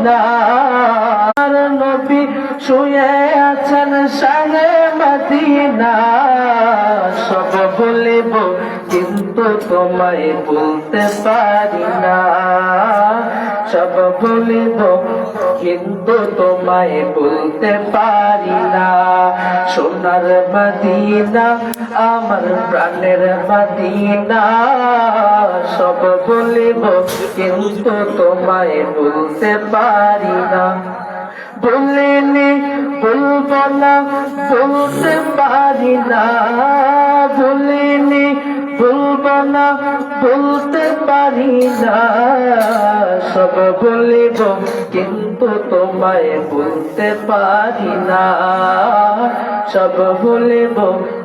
Medina নবী শুয়ে আছেন শাহে মদিনা সব বলিব কিন্তু তোমায় বলতে পারি না সব বলিব কিন্তু তোমায় বলতে পারি না সোনার মদিনা আমার প্রাণের মদিনা সব বলিব কিন্তু তোমায় বলতে পারি না বলিনি বলবো না বলতে পারি না বলিনি বলবো না বলতে পারি না সব বলিব কিন্তু তোমায় বলতে পারি না সব বলিব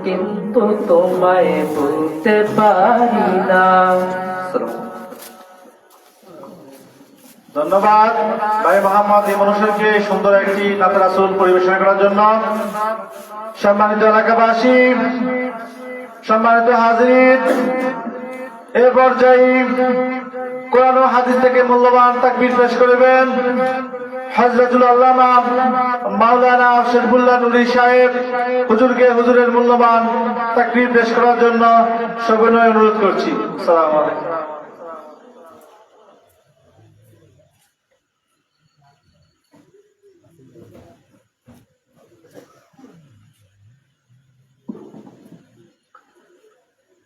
কিন্তু তোমায় বলতে পারি না। ধন্যবাদ ভাই মোহাম্মদ এই মানুষকে সুন্দর একটি নাতে রাসূল পরিবেশন করার জন্য। সম্মানিত এলাকাবাসী, সম্মানিত হাজির, এ পর্যায়ে কোরআন ও হাদিস থেকে মূল্যবান তাকবীর পেশ করবেন হযরতুল আল্লামা মাওলানা শরীফুল্লাহ নুরী সাহেব হুজুরকে হুজুরের মূল্যবান তাকবীর পেশ করার জন্য সবিনয় অনুরোধ করছি। আসসালামু আলাইকুম।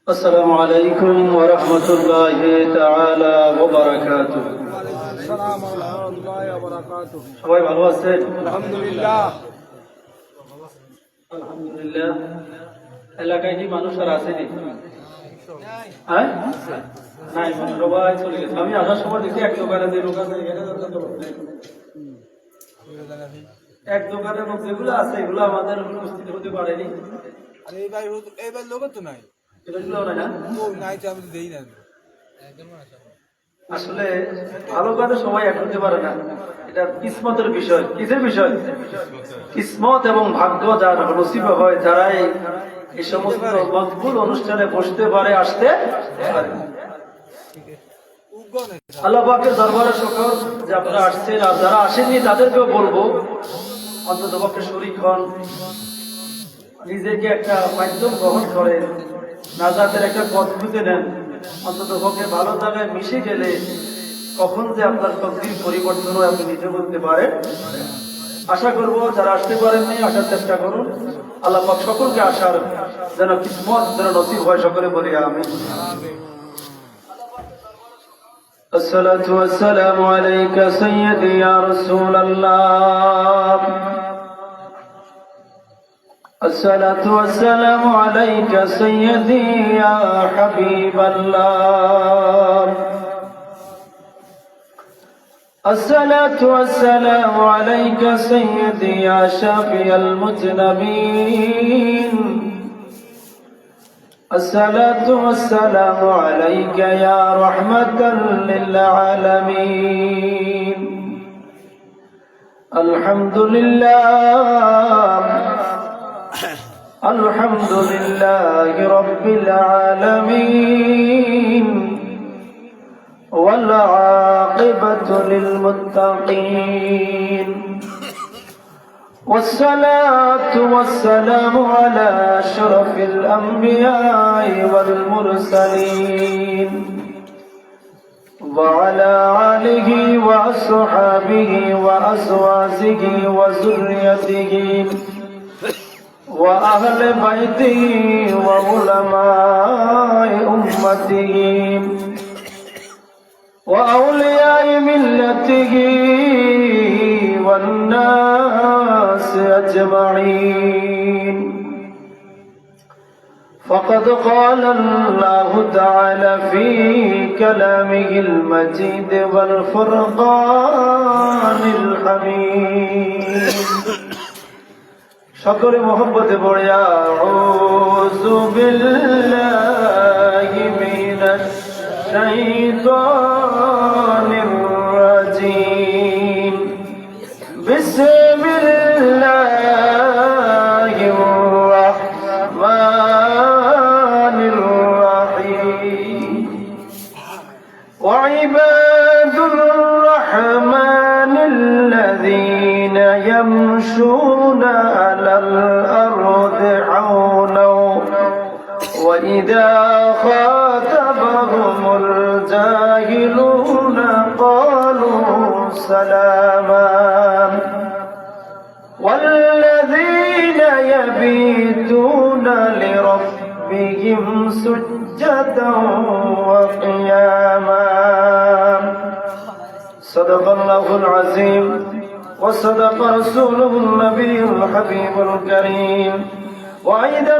السلام عليكم ورحمة الله تعالى وبركاته. السلام ورحمة الله وبركاته. সবাই ভালো আছেন? আলহামদুলিল্লাহ। আলহামদুলিল্লাহ। এলাকায় কি মানুষ আর আসেনি? হ্যাঁ? নাই, সবাই চলে গেছে। আমি আসার সময় দেখি এক দোকানে যে লোক আছে এক দোকানের লোক যেগুলো আছে এগুলো আমাদের উপস্থিত হতে পারেনি। আরে এইবার লোক তো নাই। আসলে ভালো কাজে সবাই এক হতে পারে না, এটা কিসমতের বিষয়। কিসের বিষয়? কিসমত এবং ভাগ্য যার নসিব হয়, যারাই এই সমস্ত মকবুল অনুষ্ঠানে বসতে পারে, আসতে পারে। আল্লাহ পাকের দরবারে শুকর যে আপনারা আসছেন, আর যারা আসেননি তাদেরকেও বলবো অন্তত পক্ষে শরীক হন, নিজেকে একটা মাধ্যম গ্রহণ করেন, নাজাতের একটা পথ খুঁজে নেন। অন্তত পক্ষে ভালো জায়গায় মিশে গেলে কখন যে আপনার তকদির পরিবর্তন হয় আপনি নিজে বলতে পারেন। আশা করব যারা আসতে পারেননি আসার চেষ্টা করুন। আল্লাহ পাক সকলকে আসার যেন কিসমত যেন নসিব হয়, সকলে বলি আমিন। الصلاة والسلام عليك سيدي يا رسول الله. الصلاة والسلام عليك سيدي يا حبيب الله. الصلاة والسلام عليك سيدي يا شافي المذنبين. الصلاة والسلام عليك يا رحمة للعالمين. الحمد لله الحمد لله رب العالمين والعاقبة للمتقين والصلاة والسلام على أشرف الأنبياء والمرسلين وعلى آله وأصحابه وأزواجه وذريته وأهل بيته وعلماء أمته وأولياء ملته والناس أجمعين. فقد قال الله تعالى في كلامه المجيد والفرقان الحميد. সকলে মোহব্বতে পড়ে আউযু বিল্লাহি মিনাশ শাইতানির রাজীম. বিসমিল্লাহির রাহমানির রাহিম. ওয়া ইবাদুর রাহমানিল يمشون على الأرض حولا وإذا خاطبهم الجاهلون قالوا سلاما والذين يبيتون لربهم سجدا وقياما صدق الله العظيم وصدق رسوله النبي الحبيب الكريم وأيضا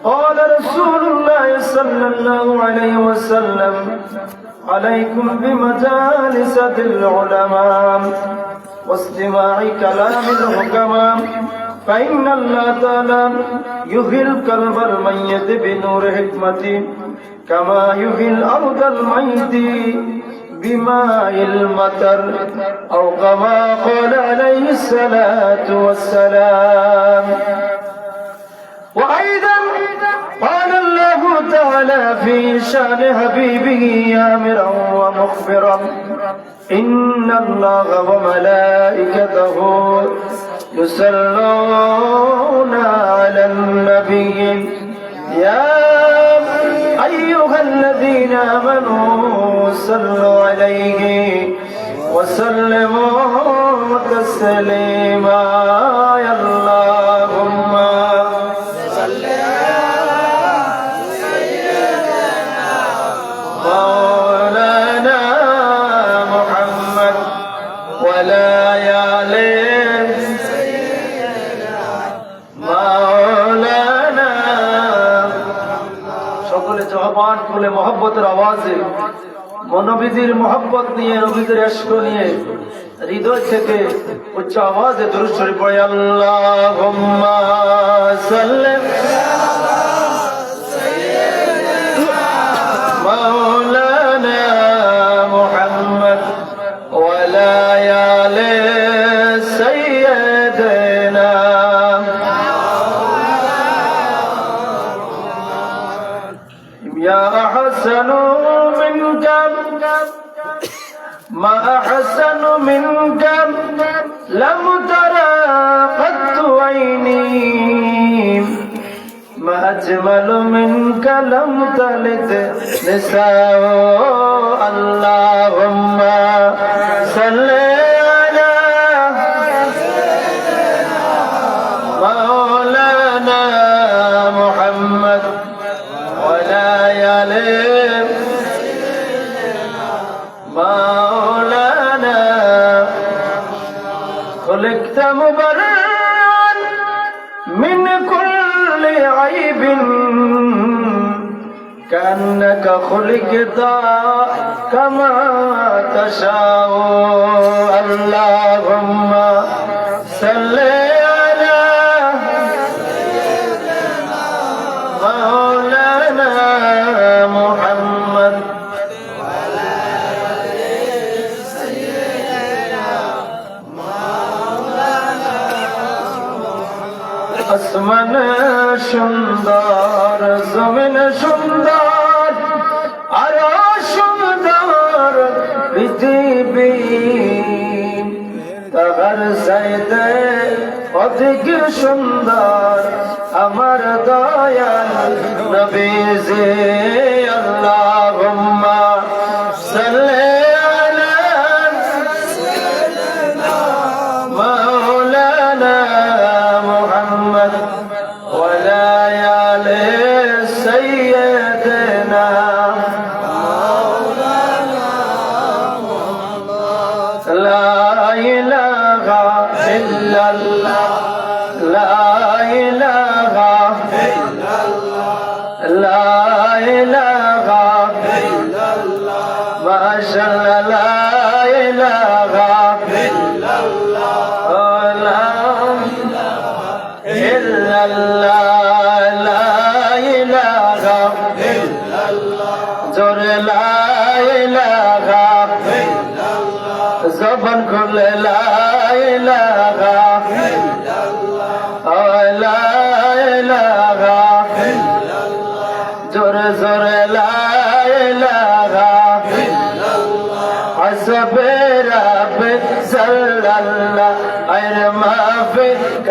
قال رسول الله صلى الله عليه وسلم عليكم بمجالس العلماء واستماع كلام الحكماء فإن الله تعالى يحيي القلب الميت بنور حكمته كما يحيي الأرض الميت بماء المطر أو كما قال عليه الصلاة والسلام وأيضا قال الله تعالى في شأن حبيبه آمرا ومخبرا إن الله وملائكته يصلون على النبي يا أيها الذين آمنوا صلوا عليه وسلموا تسليما يا اللهم صل على سيدنا مولانا محمد ولا آله سيدنا مولانا সকলে জবান খুলে মহব্বতের আওয়াজে নবীজির মহব্বত নিয়ে নবীজির ইশক নিয়ে হৃদয় থেকে উচ্চ আওয়াজে দুরূদ শরীফ পড়ে আল্লাহুম্মা সাল্লি আলা সাইয়্যিদিনা মাওলানা মুহাম্মদ ওয়া আলা আলি সাইয়্যিদিনা يا أحسن منك ما أحسن منك لم ترى قط عيني ما أجمل منك لم تلد نساء اللهم صل على مولانا محمد ولا يلم مولانا خلقت مبررا من كل عيب كأنك خلقت كما تشاء اللهم صل على مولانا محمد আসমান সুন্দর জমিন সুন্দর আরো সুন্দর পৃথিবী তাহার চাইতে অধিক সুন্দর আমার দয়াল নবীজি আল্লাহুম্মা সাল্লি আলা সাইয়্যিদিনা মাওলানা মুহাম্মদ ওয়া আলা আলি সাইয়্যিদিনা মাওলানা মুহাম্মদ লা ইলাহা ইল্লাল্লাহ লা ইলাহা ইল্লাল্লাহ লা ইলাহা ইল্লাল্লাহ মাশাআল্লাহ লা ইলাহা ইল্লাল্লাহ লা ইল্লাল্লাহ লা ইলাহা ইল্লাল্লাহ জোরে লা ইলাহা ইল্লাল্লাহ জবান খুলে লা ইলাহা ইল্লাল্লাহ লা ইলাহা ইল্লাল্লাহ জোরে জোরে লা ইলাহা ইল্লাল্লাহ হাসবে রাব্বে সাল্লাল্লাহ আইর মাফ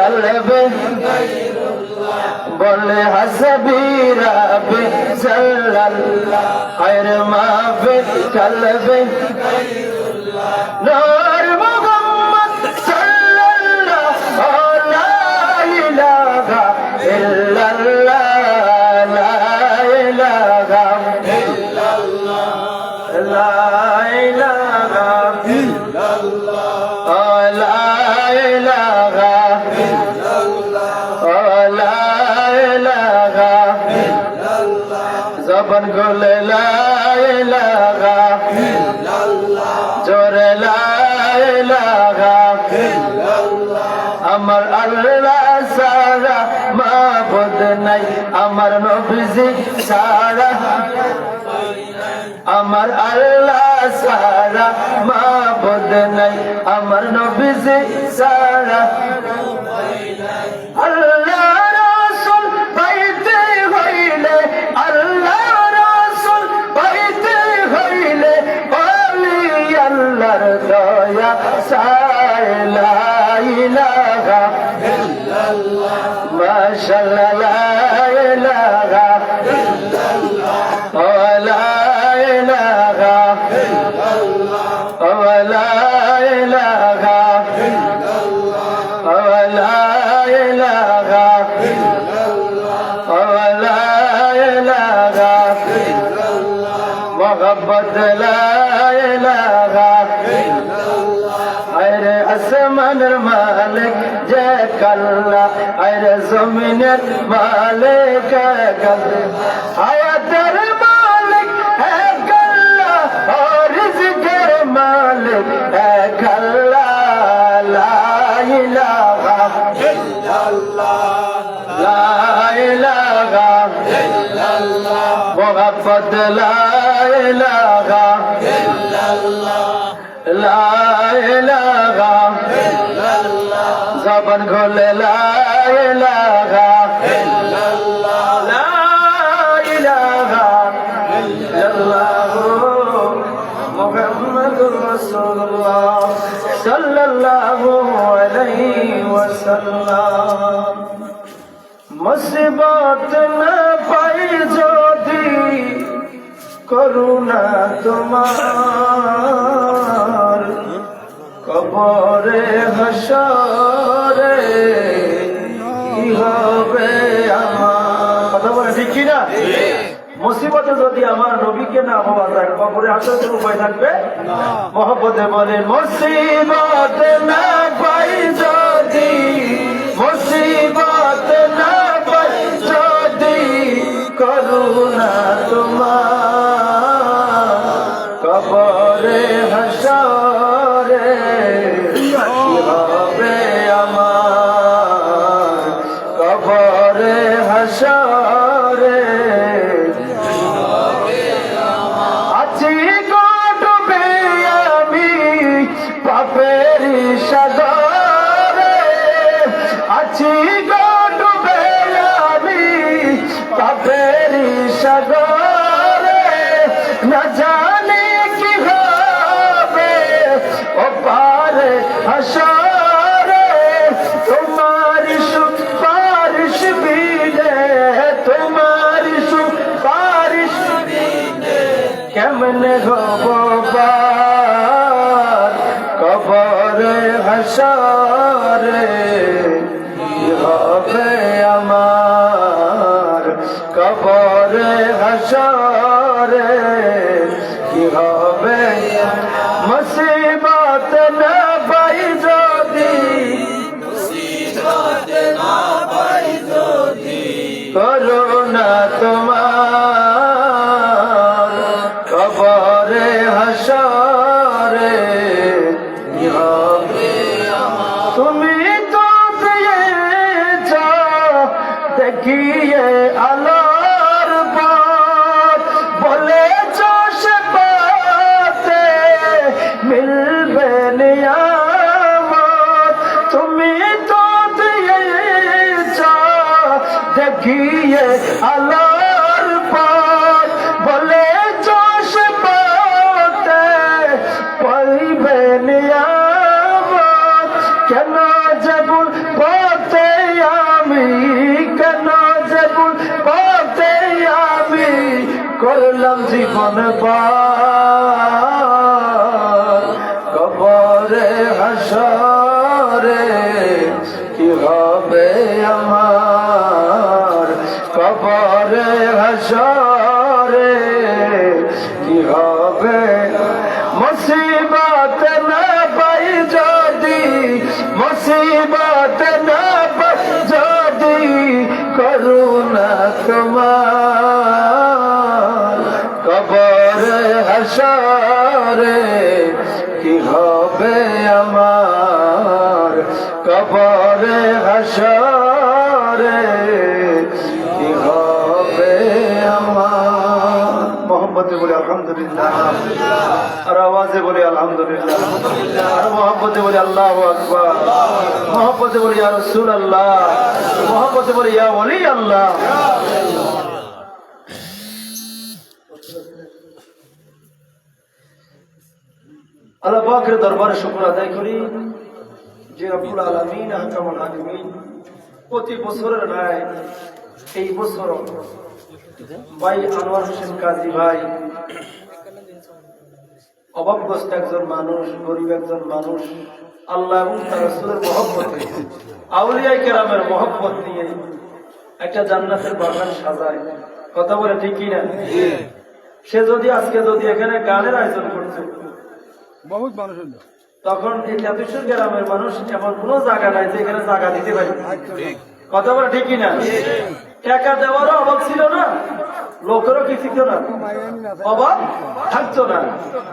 কলবে বলে হাসবি রাবি সাল্লাল্লাহ খায়র মাফি কলবে নূর মুহাম্মদ সাল্লাল্লাহু লা ইলাহা ইল্লাল্লাহ লা ইলাহা ইল্লাল্লাহ লা ইলাহা ইল্লাল্লাহ লা ইলাহা লা ইলাহা জবান খুলে লা ইলাহা জোরে লা ইলাহা আমার আল্লাহ সারা মাবুদ নাই আমার নবীজি সারা আমার আল্লাহ সারা মাবুদ নাই আমার নবীজি সারা আল্লাহ রাসূল পাইতে হইলে আল্লাহ রাসূল পাইতে হইলে ওলি আল্লাহর দয়া চাই লা ইলাহা ইল্লাল্লাহ মাশাআল্লাহ লা ইলাহা ইল্লাল্লাহ লা ইলাহা ইল্লাল্লাহ লা ইলাহা ইল্লাল্লাহ লা ইলাহা ইল্লাল্লাহ লা ইলাহা ইল্লাল্লাহ মোহাম্মদ লা ইলাহা ইল্লাল্লাহ আরে আসমানের মালিক যে আল্লাহ আরে জমিনের মালিক আল্লাহ হায়াতের মালিক এক আল্লাহ আর রিজকের মালিক এক আল্লাহ লা ইলাহা ইল্লাল্লাহ লা ইলাহা ইল্লাল্লাহ মুহাম্মদ লা ইলাহা ইল্লাল্লাহ লা ইলাহা ইল্লাল্লাহ জবান খুলে লা ইলাহা ইল্লাল্লাহ লা ইলাহা ইল্লাল্লাহ মুহাম্মাদুর রাসূলুল্লাহ সাল্লাল্লাহু আলাইহি ওয়াসাল্লাম মুসিবত না পাই যদি করুণা তোমার কবরে হাসরে কি হবে আমার কথা বলে ঠিক কিনা মুসিবতে যদি আমার নবীকে না পাওয়া যায় কবরে হাসরের উপায় থাকবে মহব্বতে বলে মুসিবত না পাই যদি মুসিবত না পাই যদি করুণা তোমার কবরে হাসরে কি হবে আমার কবরে হাসরে আছি গো ডুবে আমি পাপের সাগরে আছি গো ডুবে আমি পাপের সাগরে না জানি কি হবে ও পারে হাসরে তোমার সুপারিশ বিনে তোমার সুপারিশ বিনে কেমনে হব পার কবরে হাসরে কি হবে আমার কবরে হাসরে কি হবে মুসিবত না পাই যদি করুণা তোমার কবরে হাসরে কি হবে তুমি তো দিয়েছ দেখিয়ে আলোর পথ বলেছ সে পথে মিলবে নিয়ামত তুমি তো দিয়েছ দেখিয়ে আলোর পথ বলেছ সে পথে পাইবে নিয়ামত কেন যে ভুল পথে গেলাম জীবন পার কবরে হাসরে কি হবে আমার কবরে হাসরে কি হবে মুসিবত না পাই যদি মুসিবত না পাই যদি করুণা তোমার কবরে হাসরে কি হবে আমার কবরে হাসরে কি হবে আমার মোহাম্মতে বলে আলহামদুলিল্লাহ আর আওয়াজে বলে আলহামদুলিল্লাহ আর মোহাম্মতে বলে আল্লাহু আকবার মোহাম্মতে বলে ইয়া রাসূলুল্লাহ মোহাম্মতে বলে ইয়া ওলি আল্লাহ আল্লাহ পাকের দরবারে শুকর আদায় করি যে রব্বুল আলামিন আহকামুল হাকিমিন প্রতি বছরের ন্যায় এই বছর ভাই আনোয়ার হোসেন কাজী ভাই অভাবগ্রস্ত একজন মানুষ গরিব একজন মানুষ আল্লাহ এবং তার রাসূলের মহব্বতে আউলিয়া কেরামের মহব্বত নিয়ে একটা জান্নাতের বাগান সাজায় কথা বলে ঠিক কিনা সে যদি আজকে যদি এখানে গানের আয়োজন করছে বহুত মানুষ হইল তখন এই জাতীয় গ্রামের মানুষ এমন কোন জায়গা নাই যে এখানে জায়গা দিতে পারি কথা বলে ঠিক কিনা টাকা দেওয়ারও অভাব ছিল না লোকেরও কি ছিল না অভাব থাকতো না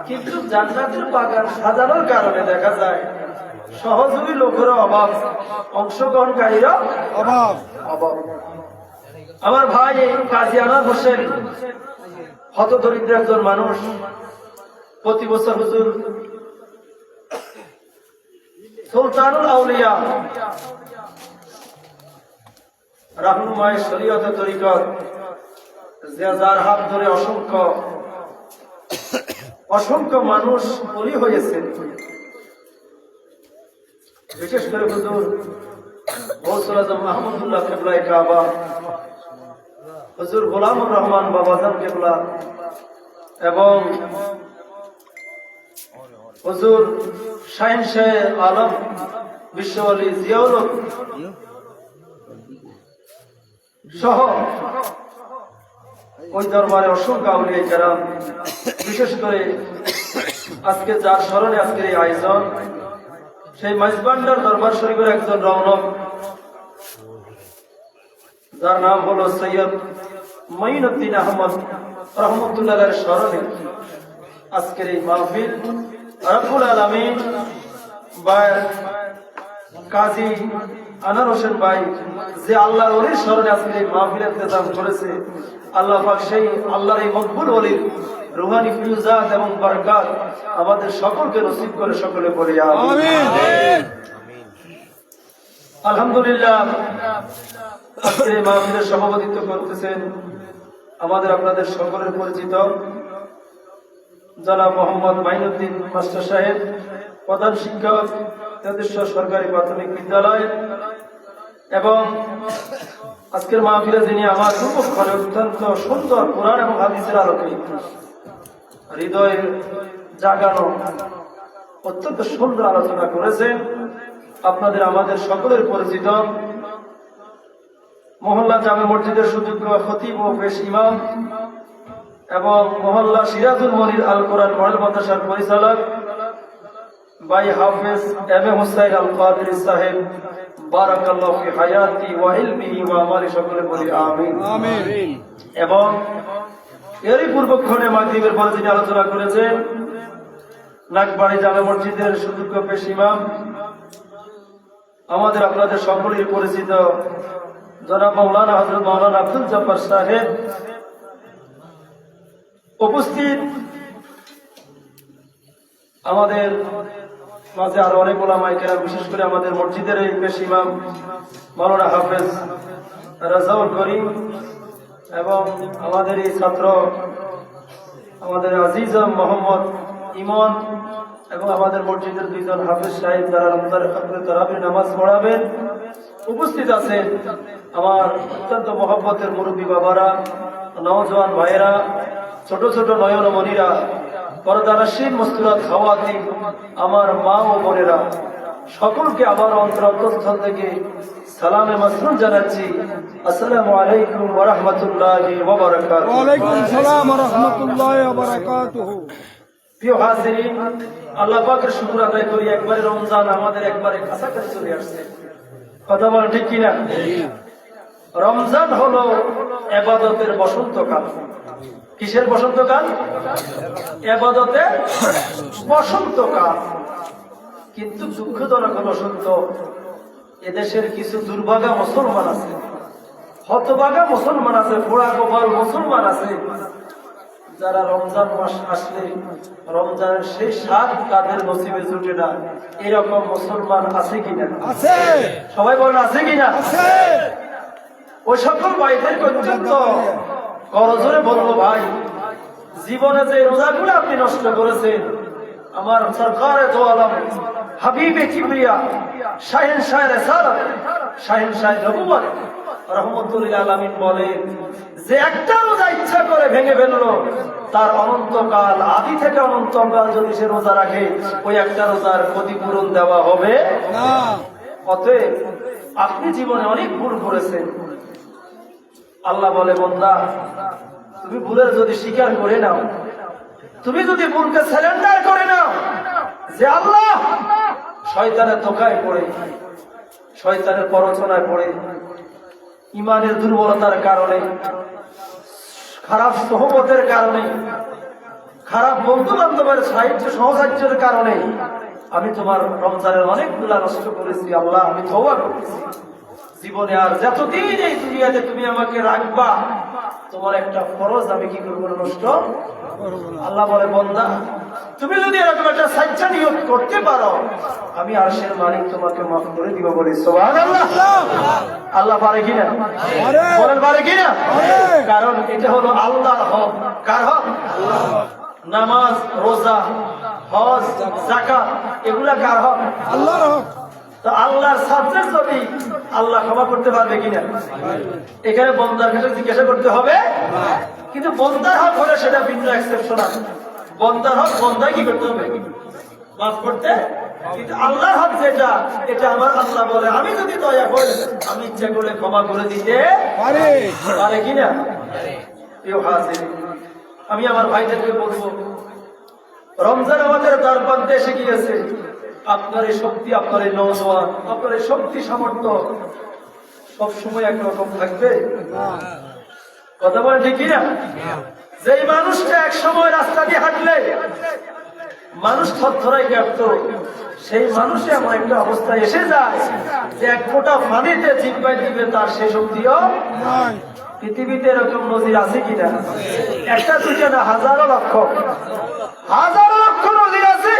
কিন্তু জান্নাতের বাগান সাজানোর কারণে দেখা যায় সহযোগী লোকেরও অভাব অংশগ্রহণকারীরা অভাব অভাব আমার ভাই কাজী আনোয়ার হোসেন হত দরিদ্র একজন মানুষ প্রতি বছর হুজুর সুলতানুল আউলিয়া রাহনুমায়ে শরীয়ত তরিকত যার হাত ধরে অসংখ্য মানুষ বলি হয়েছে বিশেষ করে হুজুর গৌসুল আজম মাহমুদুল্লাহ কিবলায়ে কাবা হুজুর গোলামুর রহমান বাবাজান কিবলা এবং হুজুর শাহিন শাহ আলম বিশ্বওয়ালী জিয়াউল হক সহ ওই দরবারে অসংখ্য আউলিয়া কেরাম বিশেষ করে আজকে যার স্মরণে আজকের এই আয়োজন সেই মাইজবান্ডার দরবার শরীফের একজন রৌনক যার নাম হলো সৈয়দ মঈনুদ্দিন আহমদ রহমতুল্লাহর স্মরণে আজকের এই মাহফিল রব্বুল আলামিন বা কাজী আনোয়ার হোসেন ভাই যে আল্লাহর ওলির স্মরণে আজকে এই মাহফিলের ইন্তজাম করেছে আল্লাহ পাক সেই আল্লাহর এই মকবুল ওলির রুহানি ফিউজাত এবং বরকত আমাদের সকলকে নসিব করে সকলে পড়ে আমিন আলহামদুলিল্লাহ আজকে এই মাহফিলের সভাপতিত্ব করতেছেন আমাদের আপনাদের সকলের পরিচিত জনাব মোহাম্মদ মাইনুদ্দিন মাস্টার সাহেব প্রধান শিক্ষক তেজস্বর সরকারি প্রাথমিক বিদ্যালয় এবং আজকের মাহফিলে যিনি আমার দুপক্ষরে অত্যন্ত সুন্দর কোরআন এবং হাদিসের আলোকে হৃদয়ের জাগানো অত্যন্ত সুন্দর আলোচনা করেছেন আপনাদের আমাদের সকলের পরিচিত মহল্লা জামে মসজিদের সুযোগ্য খতিব ও পেশ ইমাম এবং মহল্লা সিরাজুল মনির আল কোরআন মডেল মাদ্রাসার পরিচালক ভাই হাফেজ এম এ হুসাইন আল কাদরি সাহেব বারাকাল্লাহু ফি হায়াতি ওয়া ইলমিহি ওয়া আমালি সকলে বলি আমিন আমিন এবং এরই পূর্বক্ষণে মাগরিবের পরে যিনি আলোচনা করেছেন নাগবাড়ি জামে মসজিদের সুযোগ্য পেশ ইমাম আমাদের আপনাদের সকলের পরিচিত জনাব মাওলানা হযরত মাওলানা আব্দুল জব্বার সাহেব উপস্থিত আমাদের মাঝে আরো অনেক ওলামায়ে কেরাম বিশেষ করে আমাদের মসজিদের এই পেশ ইমাম মাওলানা হাফেজ রাজাউল করিম এবং আমাদের এই ছাত্র আমাদের আজিজ মোহাম্মদ ইমন এবং আমাদের মসজিদের দুইজন হাফেজ সাহেব যারা রমজানের খতমে তারাবির নামাজ পড়াবেন উপস্থিত আছেন আমার অত্যন্ত মহব্বতের মুরব্বী বাবারা নওজোয়ান ভাইয়েরা ছোট ছোট নয়নমণিরা, পর্দানসীন মস্তুরাত খাওয়াতি, আমার মা ও বোনেরা, সকলকে আবার অন্তরস্থল থেকে সালামে মাসরুর জানাচ্ছি। আসসালামু আলাইকুম ওয়া রাহমাতুল্লাহি ওয়া বারাকাতুহু। ওয়ালাইকুম সালাম ওয়া রাহমাতুল্লাহি ওয়া বারাকাতুহু। প্রিয় হাজিরিন, আল্লাহ পাকের শুকর আদায় করি, একবারে রমজান আমাদের একবারে কাছাকাছি চলে আসছে। কথা বলেন ঠিক কিনা? রমজান হলো ইবাদতের বসন্তকাল। কিসের বসন্তকাল? ইবাদতের বসন্তকাল। কিন্তু দুঃখজনক হলো সত্য, এদেশের কিছু দুর্ভাগা মুসলমান আছে, হতভাগা মুসলমান আছে, পোড়া কপাল মুসলমান আছে, যারা রমজান মাস আসলে রমজানের সেই স্বাদ তাদের নসিবে জুটে না। এরকম মুসলমান আছে কিনা? আছে। সবাই বলেন আছে কিনা? আছে। ওই সকল ভাইদেরকে অত্যন্ত করজোরে বলবো, ভাই জীবনে যে রোজাগুলো আপনি নষ্ট করেছেন, আমার সরকারে দো আলম হাবিবে কিবরিয়া শাহিন শাহ রিসালাত শাহিন শাহ নবুয়ত রহমতুল্লাহ আলামিন বলেন যে একটা রোজা ইচ্ছা করে ভেঙে ফেললো, তার অনন্তকাল, আদি থেকে অনন্তকাল যদি সে রোজা রাখে, ওই একটা রোজার ক্ষতিপূরণ দেওয়া হবে না। অতএব আপনি জীবনে অনেক ভুল করেছেন। আল্লাহ বলে, বান্দা তুমি ভুলের যদি স্বীকার করে নাও, তুমি যদি ভুলকে সারেন্ডার করে নাও যে আল্লাহ, শয়তানের ধোঁকায় পড়ে, শয়তানের প্ররোচনায় পড়ে, ইমানের দুর্বলতার কারণে, খারাপ সহবতের কারণে, খারাপ বন্ধু বান্ধবের সাহায্য সহসাহায্যের কারণে আমি তোমার রমজানের অনেকগুলা নষ্ট করেছি। আল্লাহ, আমি তওবা করতেছি, জীবনে আর যতদিন এই দুনিয়াতে তুমি আমাকে রাখবা, তোমার একটা ফরজ আমি কি করবো না, নষ্ট করবো না। আল্লাহ বলে, বান্দা তুমি যদি এরকম একটা সাজ্জা নিয়ত করতে পারো, আমি আরশের মালিক তোমাকে মাফ করে দিব। বলি সুবহানাল্লাহ। আল্লাহ পারে কিনা? বলেন পারে কিনা? কারণ এটা হলো আল্লাহর হক। কার হক? নামাজ, রোজা, হজ, যাকাত, এগুলা কার হক? আল্লাহর হক। তো আল্লাহর সাবজেক্ট যদি আল্লাহ ক্ষমা করতে পারবে কিনা, এখানে বন্দার কাছে জিজ্ঞাসা করতে হবে। কিন্তু বন্দার হক হলে সেটা ভিন্ন এক্সেপশন আছে। বন্দার হক বন্দায় কি করতে হবে? মাফ করতে। কিন্তু আল্লাহর হক যেটা, এটা আমার আল্লাহ বলে আমি যদি দয়া করি, আমি ইচ্ছা করে ক্ষমা করে দিতে পারে কিনা? প্রিয় হাজির, আমি আমার ভাইদেরকে বলবো, রমজান আমাদের দ্বার প্রান্তে এসে গিয়েছে। আপনার এই শক্তি, আপনার এই নওজোয়ান, আপনার এই শক্তি সামর্থ্য সবসময় একরকম থাকবে? কথা বলে ঠিক কিনা? যেই মানুষটা এক সময় রাস্তা দিয়ে হাঁটলে মানুষ থরথরাই কাঁপত, সেই মানুষে এমন একটা অবস্থায় এসে যায় যে এক ফোঁটা পানিতে জিব্বাই দিবে, তার সেই শক্তিও নাই। পৃথিবীতে এরকম নজির আছে কিনা? একটা দুইটা না, হাজারো লক্ষ নজির আছে,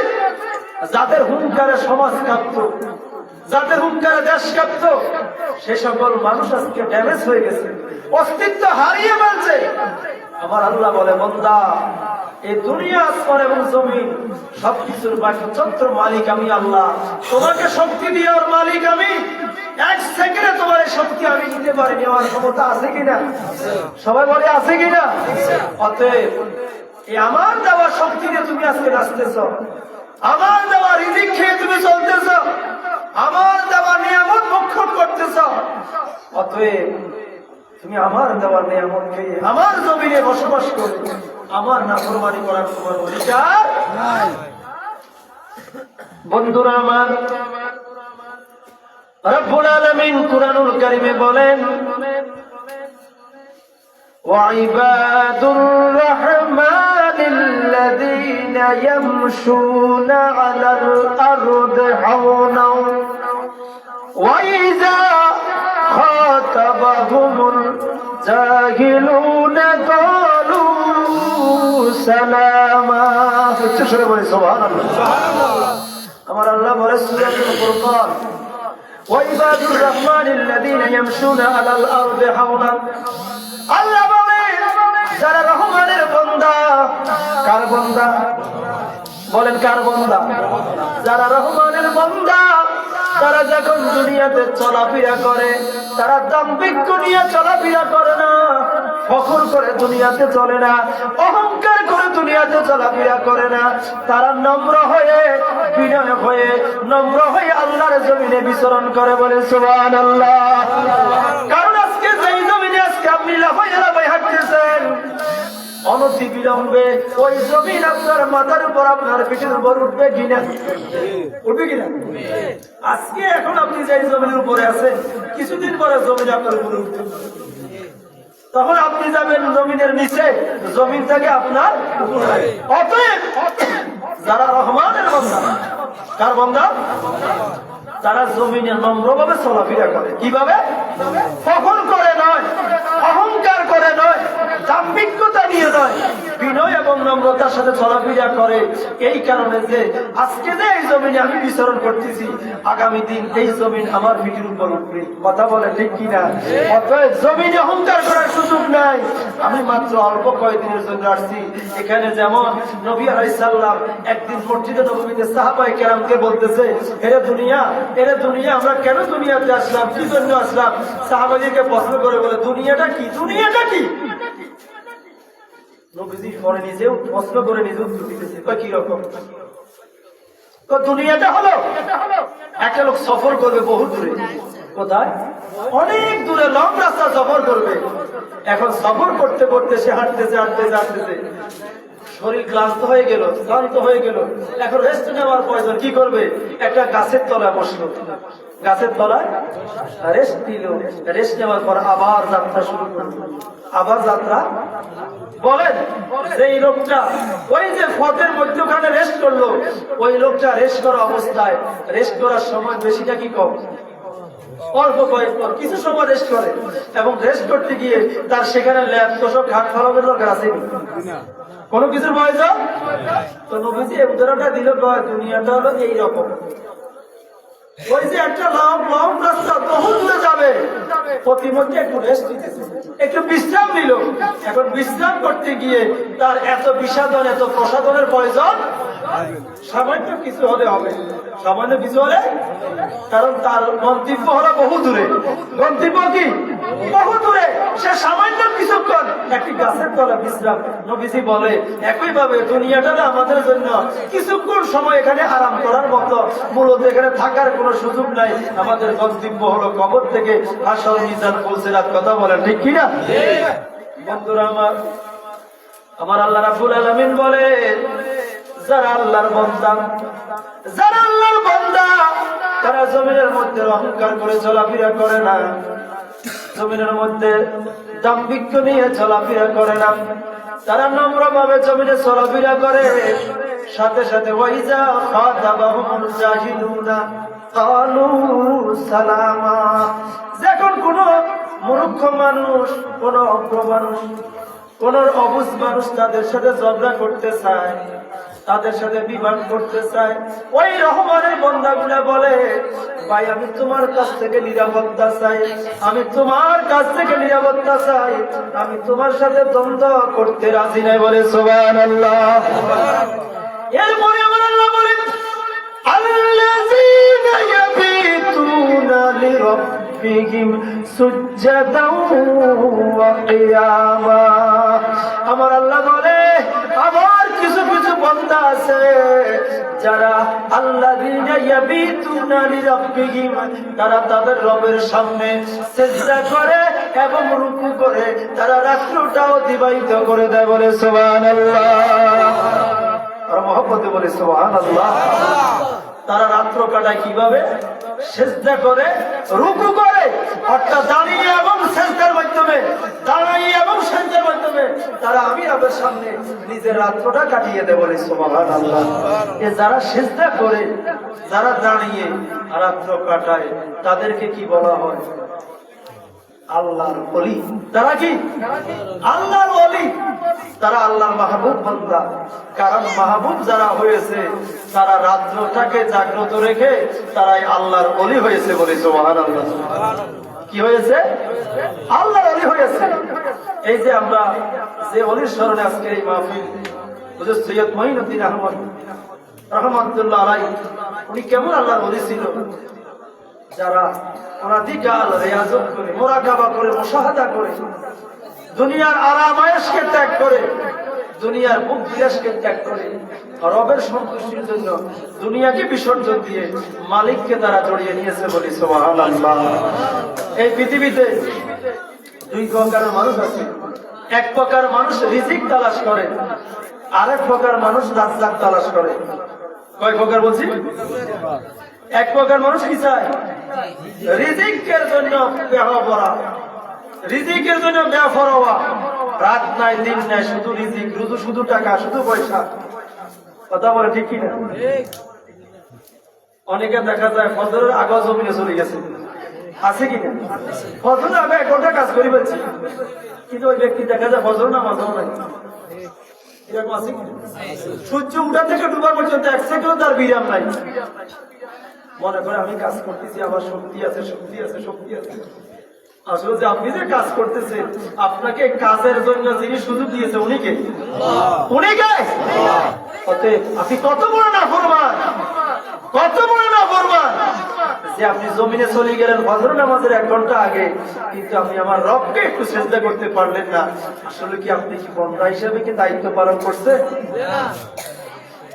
যাদের হুঙ্কারে সমাজ কাঁপত, যাদের হুঙ্কারে দেশ কাঁপত, সে সকল মানুষ আজকে ড্যামেজ হয়ে গেছে, অস্তিত্ব হারিয়ে ফেলছে। আমার আল্লাহ বলে, বান্দা এই দুনিয়া, আসমান এবং জমিন সবকিছুর বাকযন্ত্র মালিক আমি আল্লাহ, তোমাকে শক্তি দেওয়ার মালিক আমি। এক সেকেন্ডে তোমার এই শক্তি আমি নিতে পারি, নেওয়ার ক্ষমতা আছে কিনা? সবাই বলে আছে কিনা? অতএব এই আমার দেওয়া শক্তি দিয়ে তুমি আজকে নাচতেছ, আমার দেওয়া রিজিক খেয়ে তুমি চলতেছ, আমার দেওয়া নিয়ামত ভক্ষণ করতেছ। অতএব তুমি আমার দেওয়ার নিয়ামত খেয়ে আমার জমিনে বসবাস করে আমার নাফরমানি করার তোমার অধিকার নাই। বন্ধুরা আমার, রব্বুল আলামিন কুরআনুল কারীমে বলেন, وعباد الرحمن الذين يمشون على الأرض هونا وإذا خاطبهم الجاهلون قالوا سلاما। আমার আল্লাহ বলে সূরাতুল ফুরকান, وعباد الرحمن الذين يمشون على الأرض هونا। আল্লাহ বলে, যারা রহমানের বান্দা। কার বান্দা? বলেন কার বান্দা? যারা রহমানের বান্দা, তারা যখন দুনিয়াতে চলাফেরা করে, তারা দাম্ভিক্য নিয়ে চলাফেরা করে না, ফখর করে দুনিয়াতে চলে না, অহংকার করে দুনিয়াতে চলাফেরা করে না। তারা নম্র হয়ে, বিনয় হয়ে, নম্র হয়ে আল্লাহর জমিনে বিচরণ করে। বলে সুবহানাল্লাহ। কারণ আজকে যেই জমিনে আজকে আপনি লাফাই লাফাই হাঁটতেছেন, অনতি বিলম্বে ওই জমিন আপনার মাথার উপর, আপনার পিঠের উপর উঠবে কিনা? উঠবে কিনা? আজকে এখন আপনি যে জমিনের উপরে আছেন, কিছুদিন পরে জমিন আপনার উপরে উঠবে, তখন আপনি যাবেন জমিনের নিচে, জমিন থেকে আপনার উপরে। অতএব যারা রহমানের বান্দা, কার বান্দা? তারা জমিনে নম্রভাবে চলাফেরা করে। কিভাবে? ফখর করে নয়, অহংকার করে নয়, দাম্ভিকতা নিয়ে নয়, বিনয় এবং নম্রতার সাথে চলাফেরা করে। এই কারণে যে আজকে যে এই জমিনে আমি বিচরণ করতেছি, আগামী দিন এই জমিন আমার পিঠের উপর উঠবে। কথা বলে ঠিক কিনা? অতএব জমিনে অহংকার করার সুযোগ নাই। আমি মাত্র অল্প কয়েকদিনের জন্য আসছি এখানে। যেমন নবী আলাইহিস সালাম একদিন মসজিদে নববীতে সাহাবায়ে কেরামকে বলতেছে, এরে দুনিয়া, এরে দুনিয়া, আমরা কেন দুনিয়াতে আসলাম, কি জন্য আসলাম? সাহাবাদেরকে প্রশ্ন করে বলে, দুনিয়াটা কি? দুনিয়াটা কি? নবীজি পরে নিজেও প্রশ্ন করে নিজে উত্তর দিতেছে, কি রকম? দুনিয়াটা হলো একটা লোক সফর করবে বহু দূরে। কোথায়? অনেক দূরে, লং রাস্তা সফর করবে। এখন সফর করতে করতে সে হাঁটতেছে হাঁটতেছে হাঁটতেছে, শরীর ক্লান্ত হয়ে গেল, ক্লান্ত হয়ে গেল। এখন রেস্ট নেওয়ার প্রয়োজন। কি করবে? একটা গাছের তলায় বসলো, গাছের তলায় রেস্ট দিল। রেস্ট নেওয়ার পর আবার যাত্রা শুরু করলো, আবার যাত্রা। বলেন এই লোকটা ওই যে পথের মধ্যখানে রেস্ট করলো, ওই লোকটা রেস্ট করা অবস্থায়, রেস্ট করার সময় বেশিটা কি কম? অল্প কয়েক কিছু সময় রেস্ট করে। এবং রেস্ট করতে গিয়ে তার সেখানে ল্যাব তোষক খাট ফলকের দরকার আছে কোন কিছুর প্রয়োজন? তো নবীজি এই উদাহরণটা দিল, দুনিয়াটা হলো এইরকম। ওই যে একটা লং রাস্তা বহু দূরে যাবে, প্রতিমধ্যে একটু রেস্ট দিতেছে, একটু বিশ্রাম নিল। এখন বিশ্রাম করতে গিয়ে তার এত বিষাদন, এত প্রসাদনের প্রয়োজন সামান্য কিছু হলে হবে, সামান্য কিছু হলে। কারণ তার গন্তব্য হলো বহু দূরে। গন্তব্য কি? বহু দূরে। সে সামান্য কিছুক্ষণ একটি গাছের তলা বিশ্রাম। নবীজি বলে একইভাবে দুনিয়াটা আমাদের জন্য কিছুক্ষণ সময় এখানে আরাম করার মতো, মূলত এখানে থাকার কোনো সুযোগ নাই। আমাদের গন্তব্য হলো কবর থেকে হাসর মিজান ফুলসিরাত। কথা বলেন ঠিক কিনা? বন্ধুরা আমার আল্লাহ রাব্বুল আলামিন বলে, যারা আল্লাহর বান্দা, যারা আল্লাহর বান্দা, তারা জমিনের মধ্যে অহংকার করে চলাফেরা করে না, জমিনের মধ্যে দাম্ভিক্য নিয়ে চলাফেরা করে না, তারা নম্রভাবে জমিনে চলাফেরা করে। সাথে সাথে ওয়াইজা খাতাবাহুমুল জাহিলুনা ক্বালু সালামা। যখন কোন মূর্খ মানুষ, কোন অজ্ঞ মানুষ, কোন অবুঝ মানুষ তাদের সাথে ঝগড়া করতে চায়, তাদের সাথে বিবাদ করতে চায়, ওই রহমানের বান্দাগুলো বলে, ভাই আমি তোমার কাছ থেকে নিরাপত্তা চাই, আমি তোমার কাছ থেকে নিরাপত্তা চাই, আমি তোমার সাথে দ্বন্দ্ব করতে রাজি নাই। বলে সুবহানাল্লাহ। এরপরে আমার আল্লাহ বলেন, আল্লাযীনা ইয়াবিতুনা লিরাব্বিহিম সুজদাও ওয়া কিয়ামা। আমার আল্লাহ বলে, আমার কিছু কিছু বান্দা আছে যারা আল্লাযীনা ইয়াবিতুনা লিরাব্বিহিম, তারা তাদের রবের সামনে সিজদা করে এবং রুকু করে, তারা রাত্রিটাও অতিবাহিত করে দেয়। বলে সুবহানাল্লাহ। আর মহব্বতে বলে সুবহানাল্লাহ। তারা রাত্র কাটায় কিভাবে? সিজদা করে, রুকু করে, অর্থাৎ দাঁড়িয়ে এবং সিজদার মাধ্যমে, দাঁড়িয়ে এবং সিজদার মাধ্যমে তারা আমি রবের সামনে নিজের রাত্রটা কাটিয়ে দেয়। বলে সুবহানাল্লাহ। এ যারা সিজদা করে, যারা দাঁড়িয়ে রাত্র কাটায়, তাদেরকে কি বলা হয়? আল্লাহর ওলি। তারা কি? আল্লাহর ওলি। তারা আল্লাহর মাহবুব বান্দা। কারণ মাহবুব যারা হয়েছে, তারা রাত্রটাকে জাগ্রত রেখে তারাই আল্লাহর ওলি হয়েছে। বলে সুবহানাল্লাহ। কি হয়েছে? আল্লাহর ওলি হয়েছে। এই যে আমরা যে ওলির স্মরণে আজকে এই মাহফিল, হুজুর সৈয়দ মঈনুদ্দিন আহমদ রাহমাতুল্লাহ আলাইহি, উনি কেমন আল্লাহর ওলি ছিল? যারা অনাদিকাল রিয়াজত করে, মুরাকাবা করে, মুশাহাদা করে দুনিয়ার আরামায়েশকে ত্যাগ করে, দুনিয়ার ভোগ বিলাসকে ত্যাগ করে রবের সন্তুষ্টির জন্য দুনিয়াকে বিসর্জন দিয়ে মালিককে তারা জড়িয়ে নিয়েছে বলি সুবহানাল্লাহ। এই পৃথিবীতে দুই প্রকারের মানুষ আছে। এক প্রকার মানুষ রিজিক তালাশ করে, আরেক প্রকার মানুষ রাজ্জাক তালাশ করে। কয় প্রকার বলছি? এক প্রকার মানুষ কি চায়? রিজিকের জন্য বেহাপরা, রিজিকের জন্য বেফরোয়া, রাত নাই দিন নাই, শুধু রিজিক, শুধু টাকা, শুধু পয়সা। কথা বলে ঠিক কিনা? অনেকে দেখা যায় ফজরের আগে জমিনে চলে গেছে, আছে কিনা? ফজরের আগে 1 ঘন্টা কাজ করি বলছি, কিন্তু ওই ব্যক্তি দেখা যায় ফজর নামাজও নাই। এরকম আছে কিনা? সূর্য উঠা থেকে ডুবা পর্যন্ত 1 সেকেন্ড তার বিরাম নাই। মনে করে আমি কাজ করতেছি, আমার শক্তি আছে, শক্তি আছে, শক্তি আছে। আসলে যে আপনি যে কাজ করতেছেন, আপনাকে কাজের জন্য যিনি সুযোগ দিয়েছে উনি কে? উনি কে? অতএব আপনি কত বড় নাফরমান, কত বড় নাফরমান যে আপনি জমিনে চলে গেলেন ফজর নামাজের 1 ঘন্টা আগে, কিন্তু আপনি আমার রবকে একটু সেজদা করতে পারলেন না। আসলে কি আপনি কি বন্ধা হিসেবে কি দায়িত্ব পালন করছে?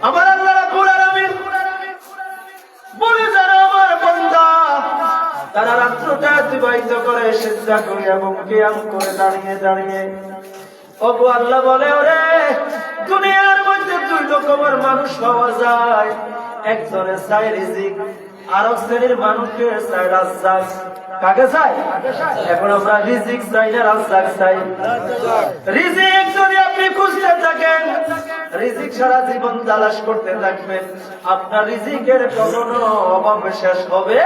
আমার আল্লাহ রাব্বুল আলামিন বলে, যারা আমার বান্দা তারা রাত্রটা অতিবাহিত করে সেজদা করে এবং কিয়াম করে দাঁড়িয়ে দাঁড়িয়ে। ওগো আল্লাহ বলে, ওরে দুনিয়ার মধ্যে 2 রকমের মানুষ পাওয়া যায়, একজনের চাই রিজিক, আর এক শ্রেণীর মানুষকে চাই রাজ্জাক। কাকে চাই? এখন আমরা রিজিক চাই না রাজ্জাক চাই? রিজিক যদি আপনি খুঁজতে থাকেন, রিজিক সারা জীবন তালাশ করতে থাকবেন, আপনার রিজিকের কখনো অভাব শেষ হবে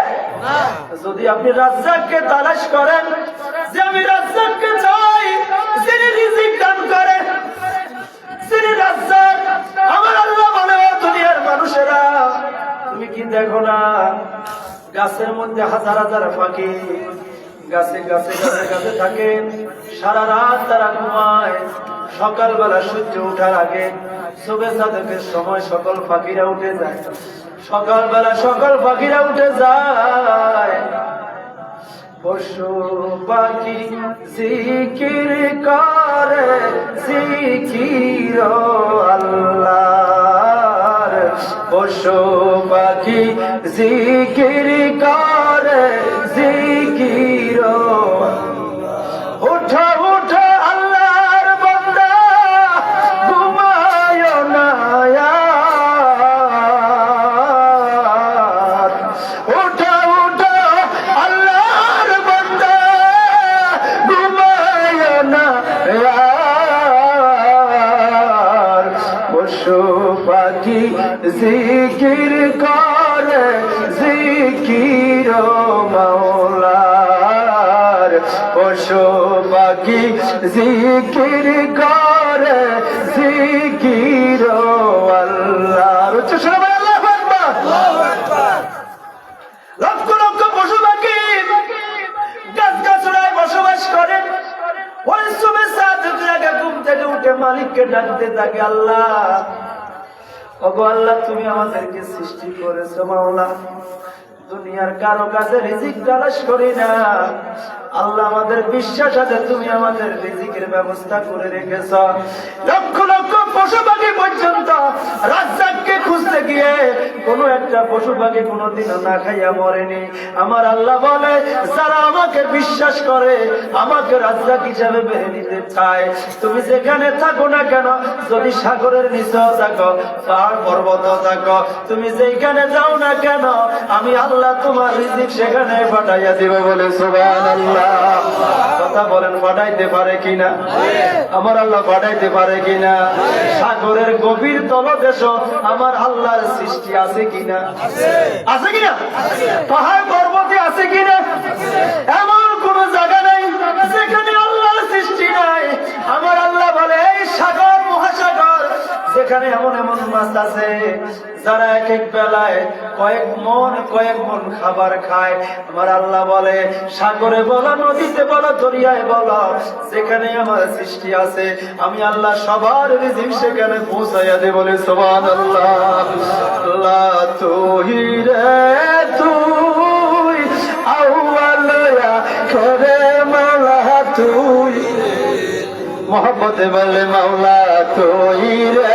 না। যদি আপনি রাজ্জাককে তালাশ করেন, যে আমি রাজ্জাককে চাই, যিনি রিজিক দান করেন, যিনি রাজ্জাক, আমার আল্লাহ বলে, দুনিয়ার মানুষেরা তুমি কি দেখো না গাছের মধ্যে হাজার হাজার পাখি গাছে গাছে গাছে গাছে থাকে, সারা রাত তারা ঘুমায়, সকালবেলা সূর্য ওঠার আগে সুবে সাদেকের সময় সকল পাখিরা উঠে যায়, সকালবেলা সকল পাখিরা উঠে যায়। পশু পাখি জিকির করে, জিকির আল্লাহর, পশু পাখি জিকির করে, জিকির। উঠো উঠো আল্লাহর বান্দা, ঘুমায় না, উঠো উঠো আল্লাহর বান্দা, ঘুমায় না। পশু পাখি জিকির করে, জিকির মাওলার, পশু পাখি জিকির করে, জিকির আল্লাহর। উচ্চ সুরে আল্লাহু আকবার। লক্ষ লক্ষ পশু পাখি গাছ গাছড়ায় বসবাস করে, ওই সুবে সাদেকের আগে ঘুম থেকে উঠে মালিককে ডাকতে থাকে, আল্লাহ, ওগো আল্লাহ, তুমি আমাদেরকে সৃষ্টি করেছো মাওলা, দুনিয়ার কারো কাছে রিজিক তালাশ করি না। আল্লাহ, আমাদের বিশ্বাস আছে তুমি আমাদের রিজিকের ব্যবস্থা করে রেখেছ। লক্ষ লক্ষ পশু পাখি পর্যন্ত রাজ্জাককে খুঁজতে গিয়ে কোন একটা পশু পাখি কোনোদিনও না খাইয়া মরেনি। আমার আল্লাহ বলে, যারা আমাকে বিশ্বাস করে, আমাকে রাজ্জাক হিসাবে মেনে নিতে চায়, তুমি যেখানে থাকো না কেন, যদি সাগরের নিচেও থাকো, পাহাড় পর্বতও থাকো, তুমি যেখানে যাও না কেন, আমি আল্লাহ তোমার রিজিক সেখানে পাঠাইয়া দিব বলে সুবহানাল্লাহ। কথা বলেন, পাঠাইতে পারে কিনা? আমার আল্লাহ পাঠাইতে পারে কিনা? সাগরের গভীর তলদেশ আমার আল্লাহর সৃষ্টি আছে কিনা? আছে কিনা? পাহাড় পর্বতে আছে কিনা? এমন কোন জায়গা নেই যেখানে আল্লাহর সৃষ্টি নাই। আমার আল্লাহ বলে, এই সাগর মহাসাগর যেখানে এমন এমন মাছ আছে যারা এক এক বেলায় কয়েক মন খাবার খায়। আমার আল্লাহ বলে, সাগরে বলো, নদীতে বলো, দরিয়ায় বলো, যেখানে আমার সৃষ্টি আছে, আমি আল্লাহ সবার রিজিক সেখানে পৌঁছাইয়া দে বলে সুবহানাল্লাহ। আল্লাহ তুই রে তুই, আউয়াল আখির মাওলা তুই, मोहब्बत बल मौला तोई रे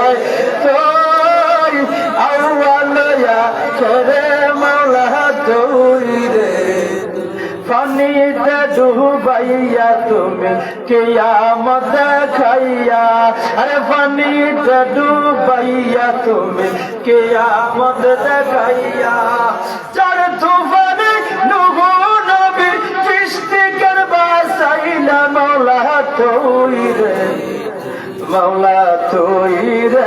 तोई अव्वल या करे मौला तोई रे पानीते डूबाइया तुम्हें कियामत देखाइया अरे पानीते डूबाइया तुम्हें कियामत देखाइया चढ़ तूफाने नुहू नबी किश्ती कर बासाइला मौला तोई रे मौला तोई रे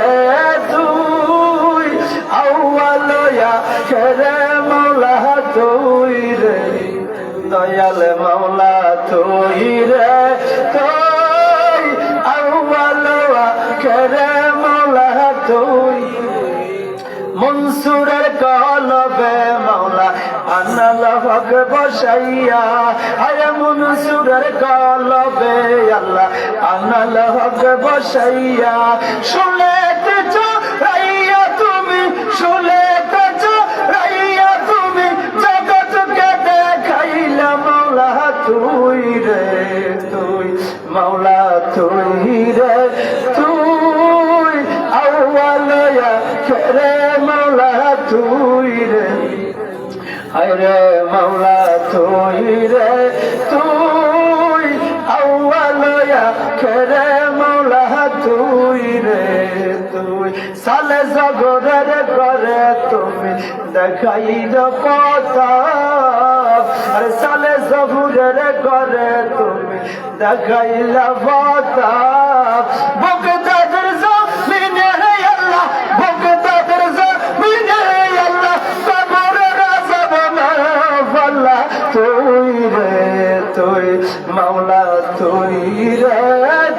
तूई अव्वल या करे मौला तोई रे दयाल मौला तोई रे तोई अव्वल करे मौला तोई মনসুরের কলবে মাওলা আনাল হক বসাইয়া আয় মনসুরের কলবে আল্লাহ আনাল হক বসাইয়া শুনেতে চাইয়া তুমি শুনেতে চাইয়া তুমি জগৎকে দেখাইলা মাওলা তুই রে তুই মাওলা তুই রে তুই আউয়াল ইয়া রে मौला तुई रे अरे मौला तुई रे तुई अव्वल या करे मौला तुई रे तुई साले जगरेर करे तुमी देखाई दो पता अरे साले जगरेर करे तुमी देखाई ला पता बगदादर जमीने है अल्लाह बगदादर তুই রে তুই মাওলা তুই রে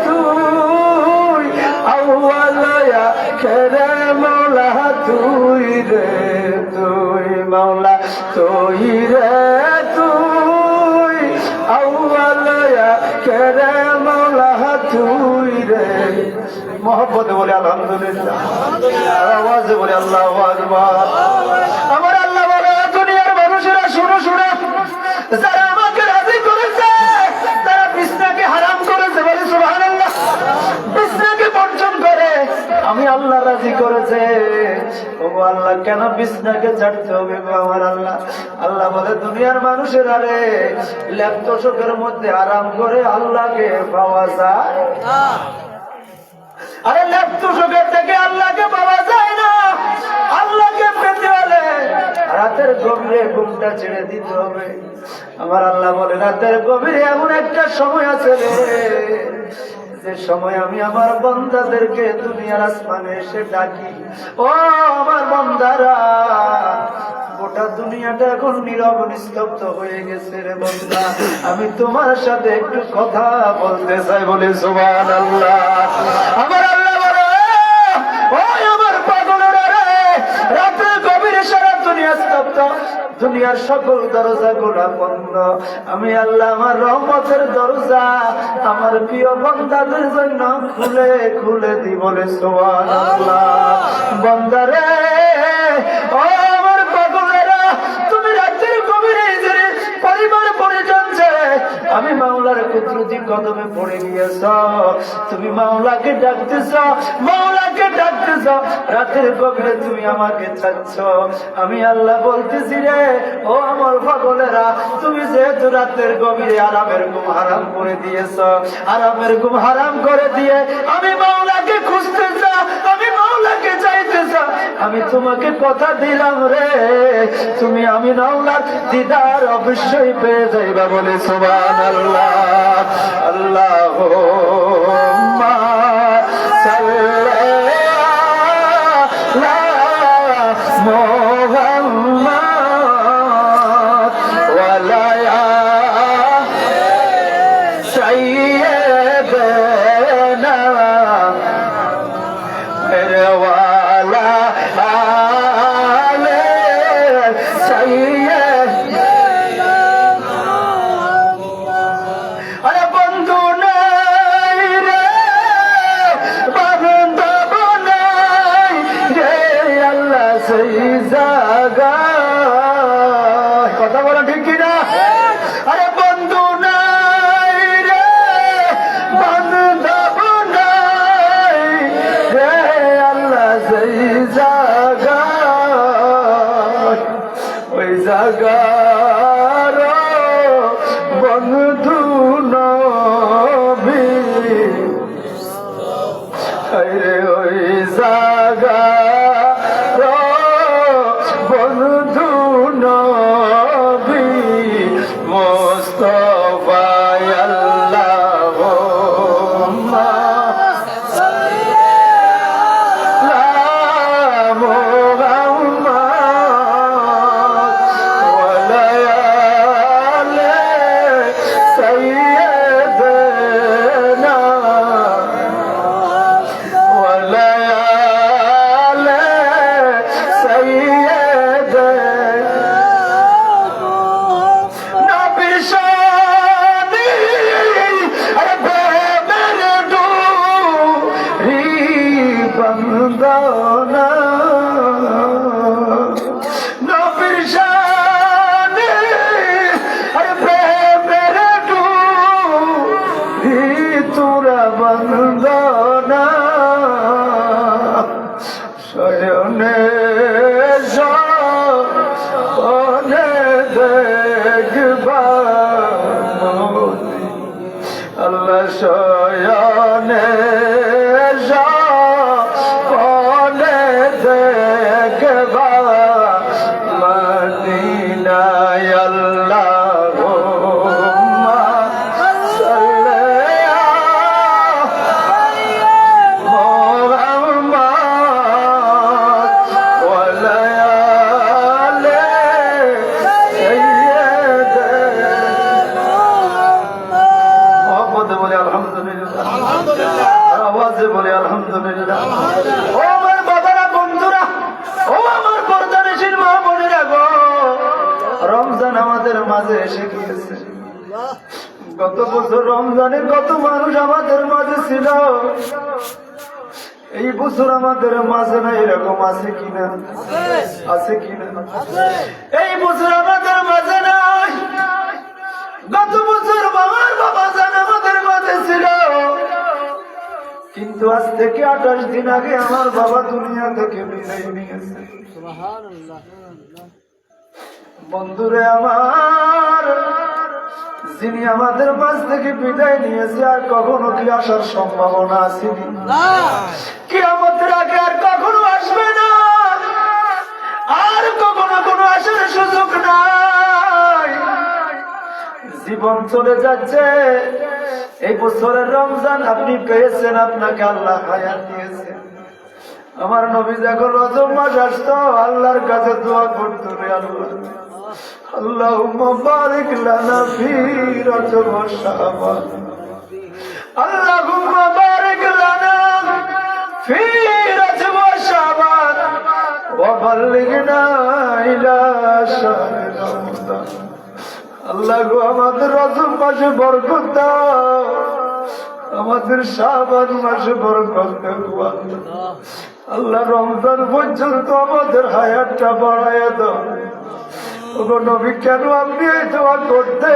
তুই আউয়াল ইয়া করে মাওলা তুই রে তুই মাওলা তুই রে তুই আউয়াল ইয়া করে মাওলা তুই রে মোহব্বতে বলে আলহামদুলিল্লাহ আওয়াজে বলে আল্লাহু আকবার আমার আল্লাহ বলে দুনিয়ার মানুষেরা শুনো শুনো যারা আমাকে রাজি করেছে তারা বিছনাকে হারাম করেছে বলে সুবহানাল্লাহ বিছনাকে বর্জন করে আমি আল্লাহ রাজি করেছে ও আল্লাহ কেন বিছনাকে ছাড়তে হবে আমার আল্লাহ আল্লাহ বলে দুনিয়ার মানুষের আরে ল্যাপটপের মধ্যে আরাম করে আল্লাহকে পাওয়া যায় আরে ল্যাপটপের থেকে আল্লাহকে পাওয়া যায় না আল্লাহকে পেতে হলে রাতের গভীরে ঘুমটা ছেড়ে দিতে হবে আমার আল্লাহ বলে রাতের গভীরে এমন একটা সময় আছে রে যে সময় আমি আমার বান্দাদেরকে দুনিয়ার আসমানে এসে ডাকি ও আমার বান্দারা গোটা দুনিয়াটা এখন নীরব নিস্তব্ধ হয়ে গেছে রে বান্দা আমি তোমার সাথে একটু কথা বলতে চাই বলে সুবহানাল্লাহ আমার আল্লাহ বলে ও আমার পাগলেরা রে রাতের গভীরে সারা দুনিয়া স্তব্ধ দুনিয়ার সকল দরজা গুলা বন্ধ আমি আল্লাহ আমার রহমতের দরজা আমার প্রিয় বান্দাদের জন্য খুলে খুলে দি বলে সুবহানাল্লাহ বান্দারে ও আমার পাগলেরা তুমি রাতের গভীরে পরিবার পরিজন ছেড়ে আমি মাওলার কুদরতি কদমে পড়ে গিয়েছ তুমি মাওলাকে ডাকতেছ মাওলাকে ডাকতেছ রাতের গভীরে তুমি আমাকে চাচ্ছ আমি আল্লাহ বলতেছি রে ও আমার পাগলেরা তুমি যেহেতু রাতের গভীরে আরামের ঘুম হারাম করে দিয়েছ আরামের ঘুম হারাম করে দিয়ে আমি মাওলাকে খুঁজতেছ আমি মাওলাকে চাইতেছ আমি তোমাকে কথা দিলাম রে তুমি আমি মাওলার দিদার অবশ্যই পেয়ে যাইবা বলে সুবহানাল্লাহ আল্লাহুম্মা সাল্লি আলা মুহাম্মাদ ওয়া আলা সাইয়্যিদিনা ওয়ালা আলে সাইয়্যিদিনা আরে বন্ধু নাই রে বন্ধু নবী রে ওই জাগা বন্ধু নবী মুস্তাফা আল্লাহুম্মা বন্দনা শয়নে শয়নে দেখবা আল্লাহ শয়নে শয়নে দেখবা মদিনায় আল্লাহ বলে আলহামদুলিল্লাহ। ও আমার বাবারা, বন্ধুরা, ও আমার পর্দানিশীল মা বোনেরা গো, রমজান আমাদের মাঝে এসে গিয়েছে। গত বছর রমজানে কত মানুষ আমাদের মাঝে ছিল, এই বছর আমাদের মাঝে না এরকম আছে কিনা? আছে কিনা? এই বছর আমাদের মাঝে নাই। গত বছর বাবার বাবা জান আমাদের মাঝে ছিল, কিন্তু আজ থেকে 28 দিন আগে আমার বাবা দুনিয়া থেকে বিদায় নিয়েছে। বন্ধুরে আমার, যিনি আমাদের মাঝ থেকে বিদায় নিয়েছে আর কখনো কি আসার সম্ভাবনা আছে? কিয়ামতের আগে আর কখনো আসবে না, আর কখনো কোনো আসার সুযোগ নাই। জীবন চলে যাচ্ছে। এই বছরের রমজান আপনি পেয়েছেন, আপনাকে আল্লাহ হায়াত দিয়েছেন। আমার নবী যখন রজব মাস আসতো আল্লাহর কাছে দোয়া করতো, রে আল্লাহ, আল্লাহুম্মা বারিক লানা ফি রজব ওয়া শাবান, আল্লাহুম্মা বারিক লানা ফি রজব ওয়া শাবান ওয়া বাল্লিগনা ইলা শাহরি রমাদান। আল্লাহ গো, আমাদের রজব মাসে বরকত দাও, আমাদের শাবান মাসে বরকত দাও। আল্লাহ রমজান পর্যন্ত আমাদের হায়াতটা বাড়াইয়া দাও। ওগো নবী, কেন আপনি এই দোয়া করতে?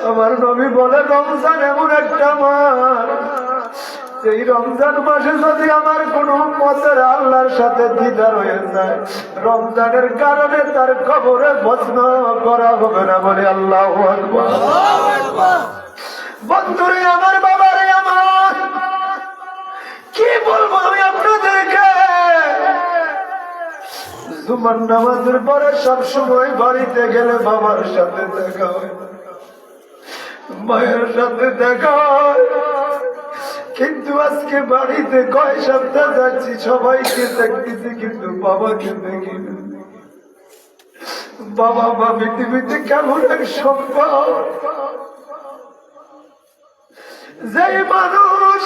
আমার নবী বলে, রমজান এমন একটা মাস, এই রমজান মাসে যদি আমার কোন উম্মতের আল্লাহর সাথে দিদার হয়ে যায়, রমজানের কারণে তার কবরে ভস্ম করা হবে না। বলে আল্লাহু আকবার। বন্ধুরে আমার, বাবারে আমার, কি বলবো আমি আপনাদেরকে? জুমার নামাজের পরে সবসময় বাড়িতে গেলে বাবার সাথে দেখা হয়, মায়ের সাথে দেখা হয়, কিন্তু আজকে বাড়িতে কয় সপ্তাহ যাচ্ছি, সবাইকে দেখতেছি কিন্তু বাবাকে দেখি না। বাবা মা পৃথিবীতে কেমন এক সম্পদ, যে মানুষ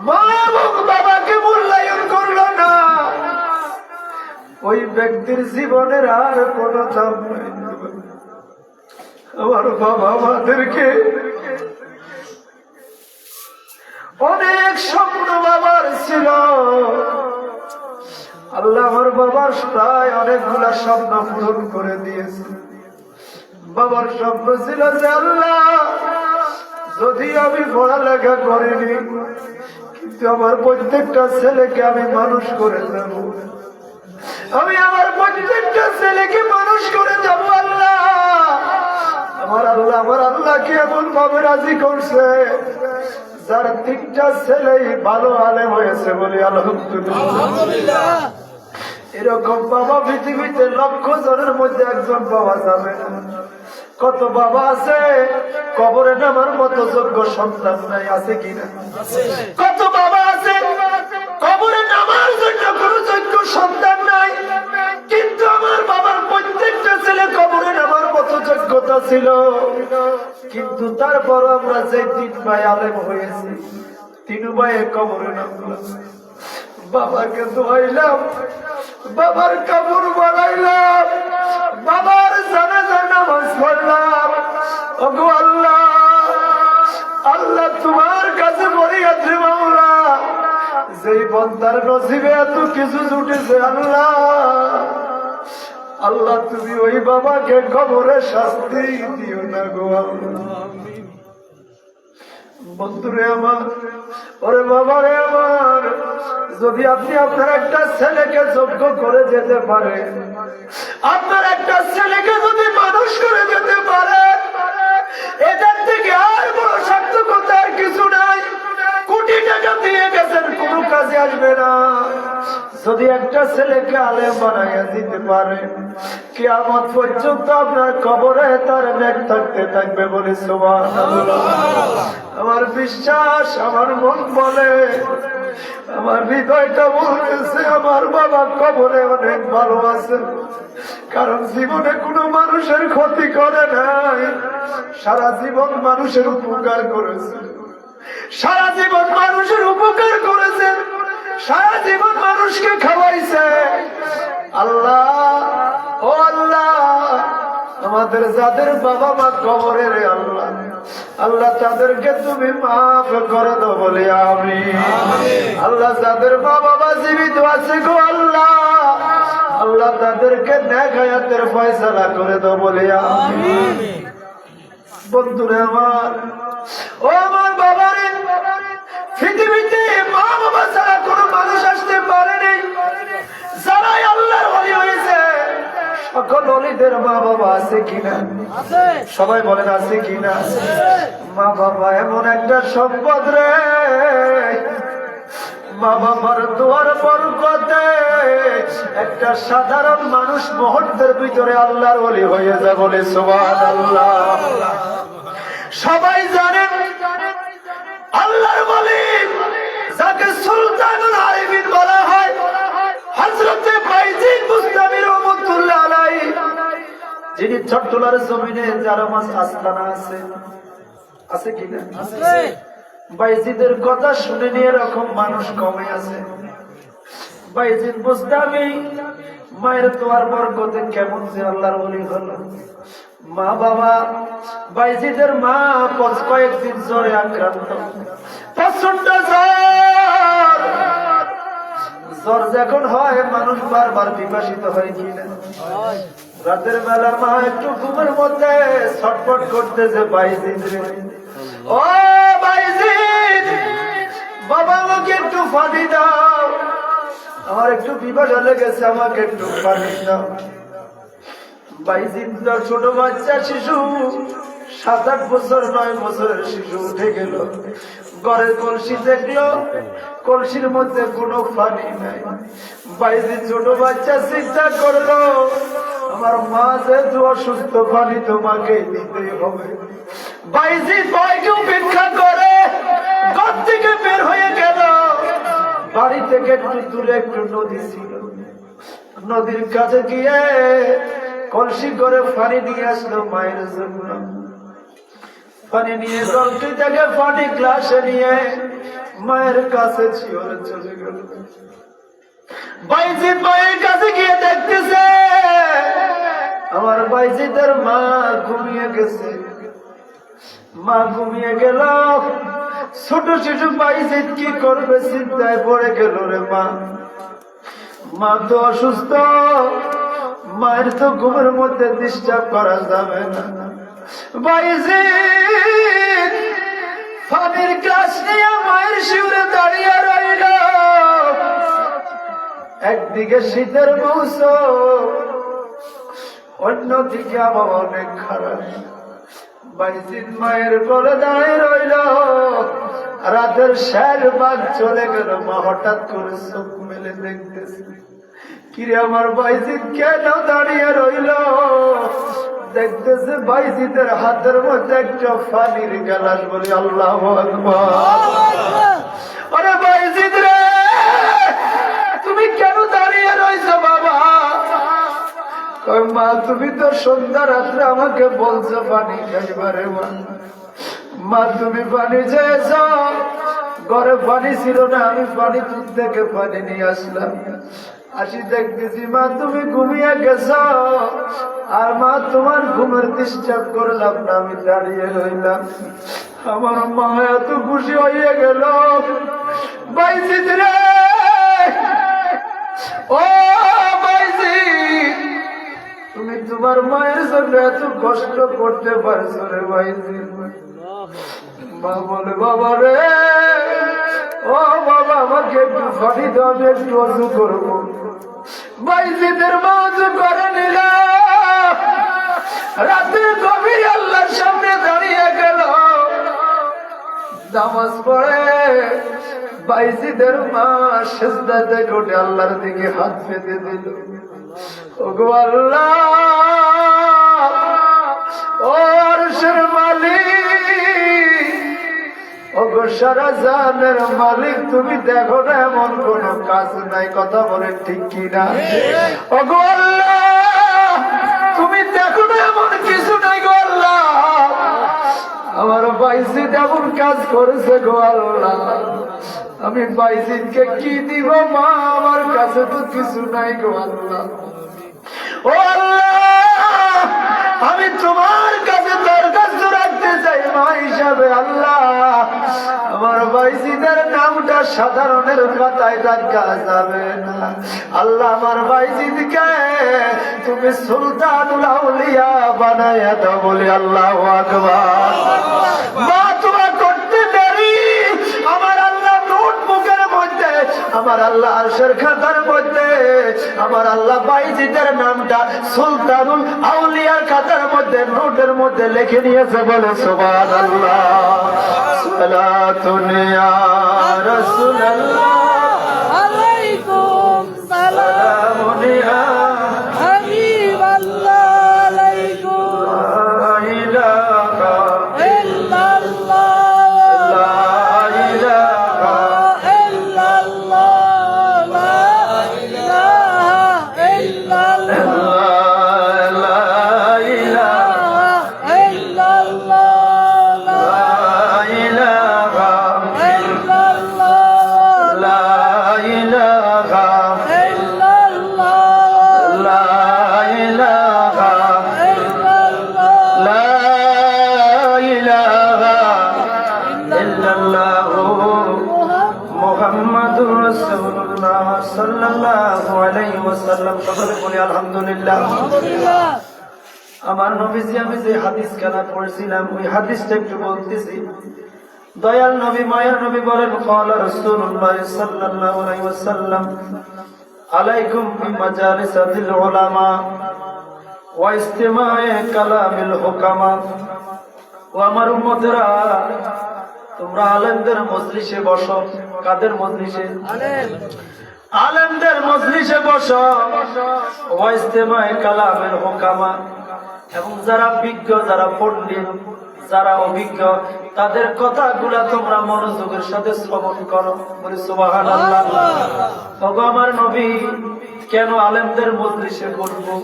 মা এবং বাবাকে মূল্যায়ন করলো না, ওই ব্যক্তির জীবনের আর কোন দাম নাই। আমার বাবা আমাদেরকে অনেক স্বপ্ন বাবার ছিল, আল্লাহ আমার বাবার প্রায় অনেকগুলা স্বপ্ন পূরণ করে দিয়েছে। বাবার স্বপ্ন ছিল যে আল্লাহ, যদি আমি পড়ালেখা করিনি, কিন্তু আমার প্রত্যেকটা ছেলেকে আমি মানুষ করে দেব। আমি আমার প্রত্যেকটা ছেলেকে মানুষ করে যাব আল্লাহ। আমার আল্লাহকে এমন ভাবে রাজি করছে যার 3টা ছেলেই ভালো আলেম হয়েছে বলি আলহামদুলিল্লাহ। এরকম বাবা পৃথিবীতে লক্ষ জনের মধ্যে একজন বাবা যাবে না। কত বাবা আছে কবরে নামার মতো যোগ্য সন্তান নাই, আছে কিনা? কত বাবা আছে কবরে নামার জন্য কোন যোগ্য সন্তান নাই, কিন্তু আমার বাবার প্রত্যেকটা ছেলে কবরে নামার মতো যোগ্যতা ছিল। কিন্তু তারপর আমরা যে 3 ভাই আলেম হয়েছি, 3 ভাইয়ে কবরে নামলাম। বাবাকে দোয়াইলাম, বাবার কাপড় বানাইলাম, বাবার জানাজার নামাজ পড়লাম। ওগো আল্লাহ, আল্লাহ তোমার কাছে ফরিয়াদ মাওলা, যেই বন্দার নসিবে এত কিছু জুটেছে আল্লাহ, আল্লাহ তুমি ওই বাবাকে কবরে শাস্তি দিও না গো আল্লাহ। বন্ধুরে আমার, ওরে বাবারে আমার, যদি আপনি আপনার একটা ছেলেকে যোগ্য করে যেতে পারেন, আপনার একটা ছেলেকে যদি মানুষ করে যেতে পারেন, এটার থেকে আর বড় সার্থকতার কিছু নাই। কোটি টাকা দিয়ে গেছেন, কোনো কাজে আসবে না। যদি একটা ছেলেকে আলেম বানাইয়া দিতে পারেন, কিয়ামত পর্যন্ত আপনার কবরে তার নেক থাকতে থাকবে বলে সুবহানাল্লাহ। আমার বিশ্বাস, আমার মন বলে, আমার হৃদয়টা বলতেছে আমার বাবা কবরে অনেক ভালো আছে, কারণ জীবনে কোনো মানুষের ক্ষতি করে নাই, সারা জীবন মানুষের উপকার করেছে, সারা জীবন মানুষের উপকার করেছে, সারা জীবন মানুষকে খাওয়াইছে। আল্লাহ, ও আল্লাহ, আমাদের যাদের বাবা মা কবরে রে আল্লাহ, আল্লাহ তাদেরকে তুমি মাফ করে দাও বলে আমিন। আল্লাহ যাদের বাবা মা জীবিত আছে গো আল্লাহ, আল্লাহ তাদেরকে নেক হায়াতের ফয়সালা করে দাও বলে আমিন। বন্ধুরে আমার, ও আমার বাবারে, পৃথিবীতে মা বাবা ছাড়া কোনো মানুষ আসতে পারেনি। যারাই আল্লাহর ওলি হয়েছে, সকল ওলিদের মা বাবা আছে কিনা? সবাই বলেন আছে কিনা? মা বাবা এমন একটা সম্পদ রে, মা বাবার দোয়ার বরকতে একটা সাধারণ মানুষ মুহূর্তের ভিতরে আল্লাহর ওলি হয়ে যায় বলে সুবহানাল্লাহ। সবাই জানেন আল্লাহর ওলি যাকে সুলতানুল আরিফিন বলা হয়, হযরতে বাইজিদ বুস্তামি রাহমাতুল্লাহ আলাইহি, যিনি চট্টলার জমিনে যারা মাস আস্তানা আছে, আছে কিনা? বাইজিদের কথা শুনে নিয়ে এরকম মানুষ কমে আছে। বাইজিদ বুস্তামি মায়ের দোয়ার বরকতে কেমন যে আল্লাহর ওলি হলো। মা বাবা, বাইজিদের মা কয়েকদিন জ্বরে আক্রান্ত, প্রচন্ড জ্বর। জ্বর যখন হয় মানুষ বারবার বিভাসিত হয় কিনা? রাতের বেলা মা একটু ঘুমের মধ্যে ছটফট করতেছে, বাইজিদ রে, ও বাইজিদ, বাবা আমাকে একটু পানি দাও, আমার একটু বিভাসা লেগেছে, আমাকে একটু পানি দাও। বাইজিদ ছোট বাচ্চা শিশু, 7-8 বছর 9 বছরের শিশু উঠে গেল, ঘরের কলসি দেখলো, কলসির মধ্যে কোনো পানি নাই। বাইজিদ ছোট বাচ্চা চিন্তা করলো, আমার মা যেহেতু অসুস্থ, পানি তোমাকে দিতেই হবে। বাইজিদ ভয়কে উপেক্ষা করে ঘর থেকে বের হয়ে গেল। বাড়ি থেকে একটু দূরে একটু নদী ছিল, নদীর কাছে গিয়ে কলসি করে পানি নিয়ে আসলো মায়ের জন্য। পানি নিয়ে জলটি থেকে পানি গ্লাসে নিয়ে মায়ের কাছে চিওরে চলে গেল। বাইজিদ মায়ের কাছে গিয়ে দেখতেছে আমার বাইজিদের মা ঘুমিয়ে গেছে। মা ঘুমিয়ে গেল, ছোট শিশু বাইজিদ কি করবে চিন্তায় পড়ে গেল রে মা। মা তো অসুস্থ, মায়ের তো ঘুমের মধ্যে ডিস্টার্ব করা যাবে না। বাইজিদ পানির গ্লাস নিয়ে মায়ের শিউরে দাঁড়িয়ে রইল। একদিকে শীতের মৌসুম, অন্যদিকে আবহাওয়া অনেক খারাপ। বাইজিদ মায়ের কোলে দাঁড়িয়ে রইল, রাতের শেষ ভাগ চলে গেল। মা হঠাৎ করে চোখ মেলে দেখতেছে, কিরে আমার বাইজিদ কেন দাঁড়িয়ে রইল? দেখতেছে বাইজিদের হাতের মধ্যে একটা পানির গ্লাস। বলি আল্লাহু আকবার। আরে বাইজিদ রে, তুমি কেন দাঁড়িয়ে রইছো বাবা? কই মা, তুমি তো সন্ধ্যা রাত্রে আমাকে বলছো পানি খাইবারে। মা তুমি পানি চেয়েছ, ঘরে পানি ছিল না, আমি পানি দুধ থেকে পানি নিয়ে আসলাম। আসি দেখতেছি মা তুমি ঘুমিয়ে গেছ। আর মা তোমার ঘুমের ডিস্টার্ব করলাম না, আমি দাঁড়িয়ে রইলাম। আমার মা এত খুশি হয়ে গেল। বাইজিদ রে, ও বাইজিদ, তুমি তোমার মায়ের জন্য এত কষ্ট করতে পারছো রে বাইজিদ। মা বলে বাবা রে, ও বাবা আমাকে একটু পানি দাও, আমি একটু অজু করবো। বাইজিদের মা অজু করে নিল। রাতে গভীর আল্লাহর সামনে দাঁড়িয়ে গেল, নামাজ পড়ে। বাইজিদের মা সিজদাতে উঠে আল্লাহর দিকে হাত পেতে দিল। ওগো আল্লাহ, ও আরশের মালিক, ওগো সারা জাহানের মালিক, তুমি দেখো না এমন কোন কাজ নাই। কথা বলে ঠিক কিনা? ওগো আল্লাহ, তুমি দেখো না এমন কিছু নাই গো আল্লাহ। আমার বাইজিদ এমন কাজ করেছে গো আল্লাহ, আমি বাইজিদকে কি দিব মা? আমার কাছে তো কিছু নাই গো আল্লাহ। ও আল্লাহ, আমি তোমার কাছে দরখাস্ত রাখতে চাই মা হিসাবে। আল্লাহ, আমার বাইজিদের নামটা সাধারণের খাতায় রাখা যাবে না। আল্লাহ, আমার বাইজিদকে তুমি সুলতানুল আউলিয়া বানাইয়া দাও। বলি আল্লাহু আকবার। মা তোমার করতে দেরি, আমার আল্লাহ নোটবুকের মধ্যে, আমার আল্লাহ আরশের খাতার মধ্যে, আমার আল্লাহ বাইজিদের নামটা সুলতানুল আউলিয়ার খাতার মধ্যে, নোটের মধ্যে লিখে নিয়েছে। বলে সুবহানাল্লাহ। সালাতুন ইয়া রাসূলুল্লাহ আলাইকুম সালাম সালামুন ইয়া হাবিবাল্লাহ আলাইকুম লা ইলাহা ইল্লাল্লাহ লা ইলাহা ইল্লাল্লাহ লা ইলাহা ইল্লাল্লাহ লা ইলাহা ইল্লাল্লাহ লা ইলাহা ইল্লাল্লাহ লা ইলাহা ইল্লাল্লাহ লা ইলাহা ইল্লাল্লাহ লা ইলাহা ইল্লাল্লাহু মুহাম্মাদুর রাসূলুল্লাহ সাল্লাল্লাহু আলাইহি ওয়াসাল্লাম। সকলে বলি আলহামদুলিল্লাহ। আলহামদুলিল্লাহ। আমার নবীজি আমি যে হাদিস খানা পড়ছিলাম ওই হাদিসটা একটু বলতেছি। দয়াল নবী মায়ের নবী বলেন, ক্বালা রাসূলুল্লাহ সাল্লাল্লাহু আলাইহি ওয়াসাল্লাম, আলাইকুম বিমাজালিসাতিল উলামা ওয়া ইস্তিমা'i কালামিল হুকামা। ও আমার উম্মতেরা, তোমরা আলেমদের মজলিসে বসো। কাদের মজলিসে? আলেমদের মজলিসে বসো। ওয়া ইস্তিমা'i কালামিল হুকামা, এবং যারা বিজ্ঞ, যারা পণ্ডিত, যারা অভিজ্ঞ, তাদের কথাগুলা তোমরা মনোযোগের সাথে শ্রবণ করো। বলি সুবহানাল্লাহ। ওগো আমার নবী, কেন আলেমদের মজলিসে বসবো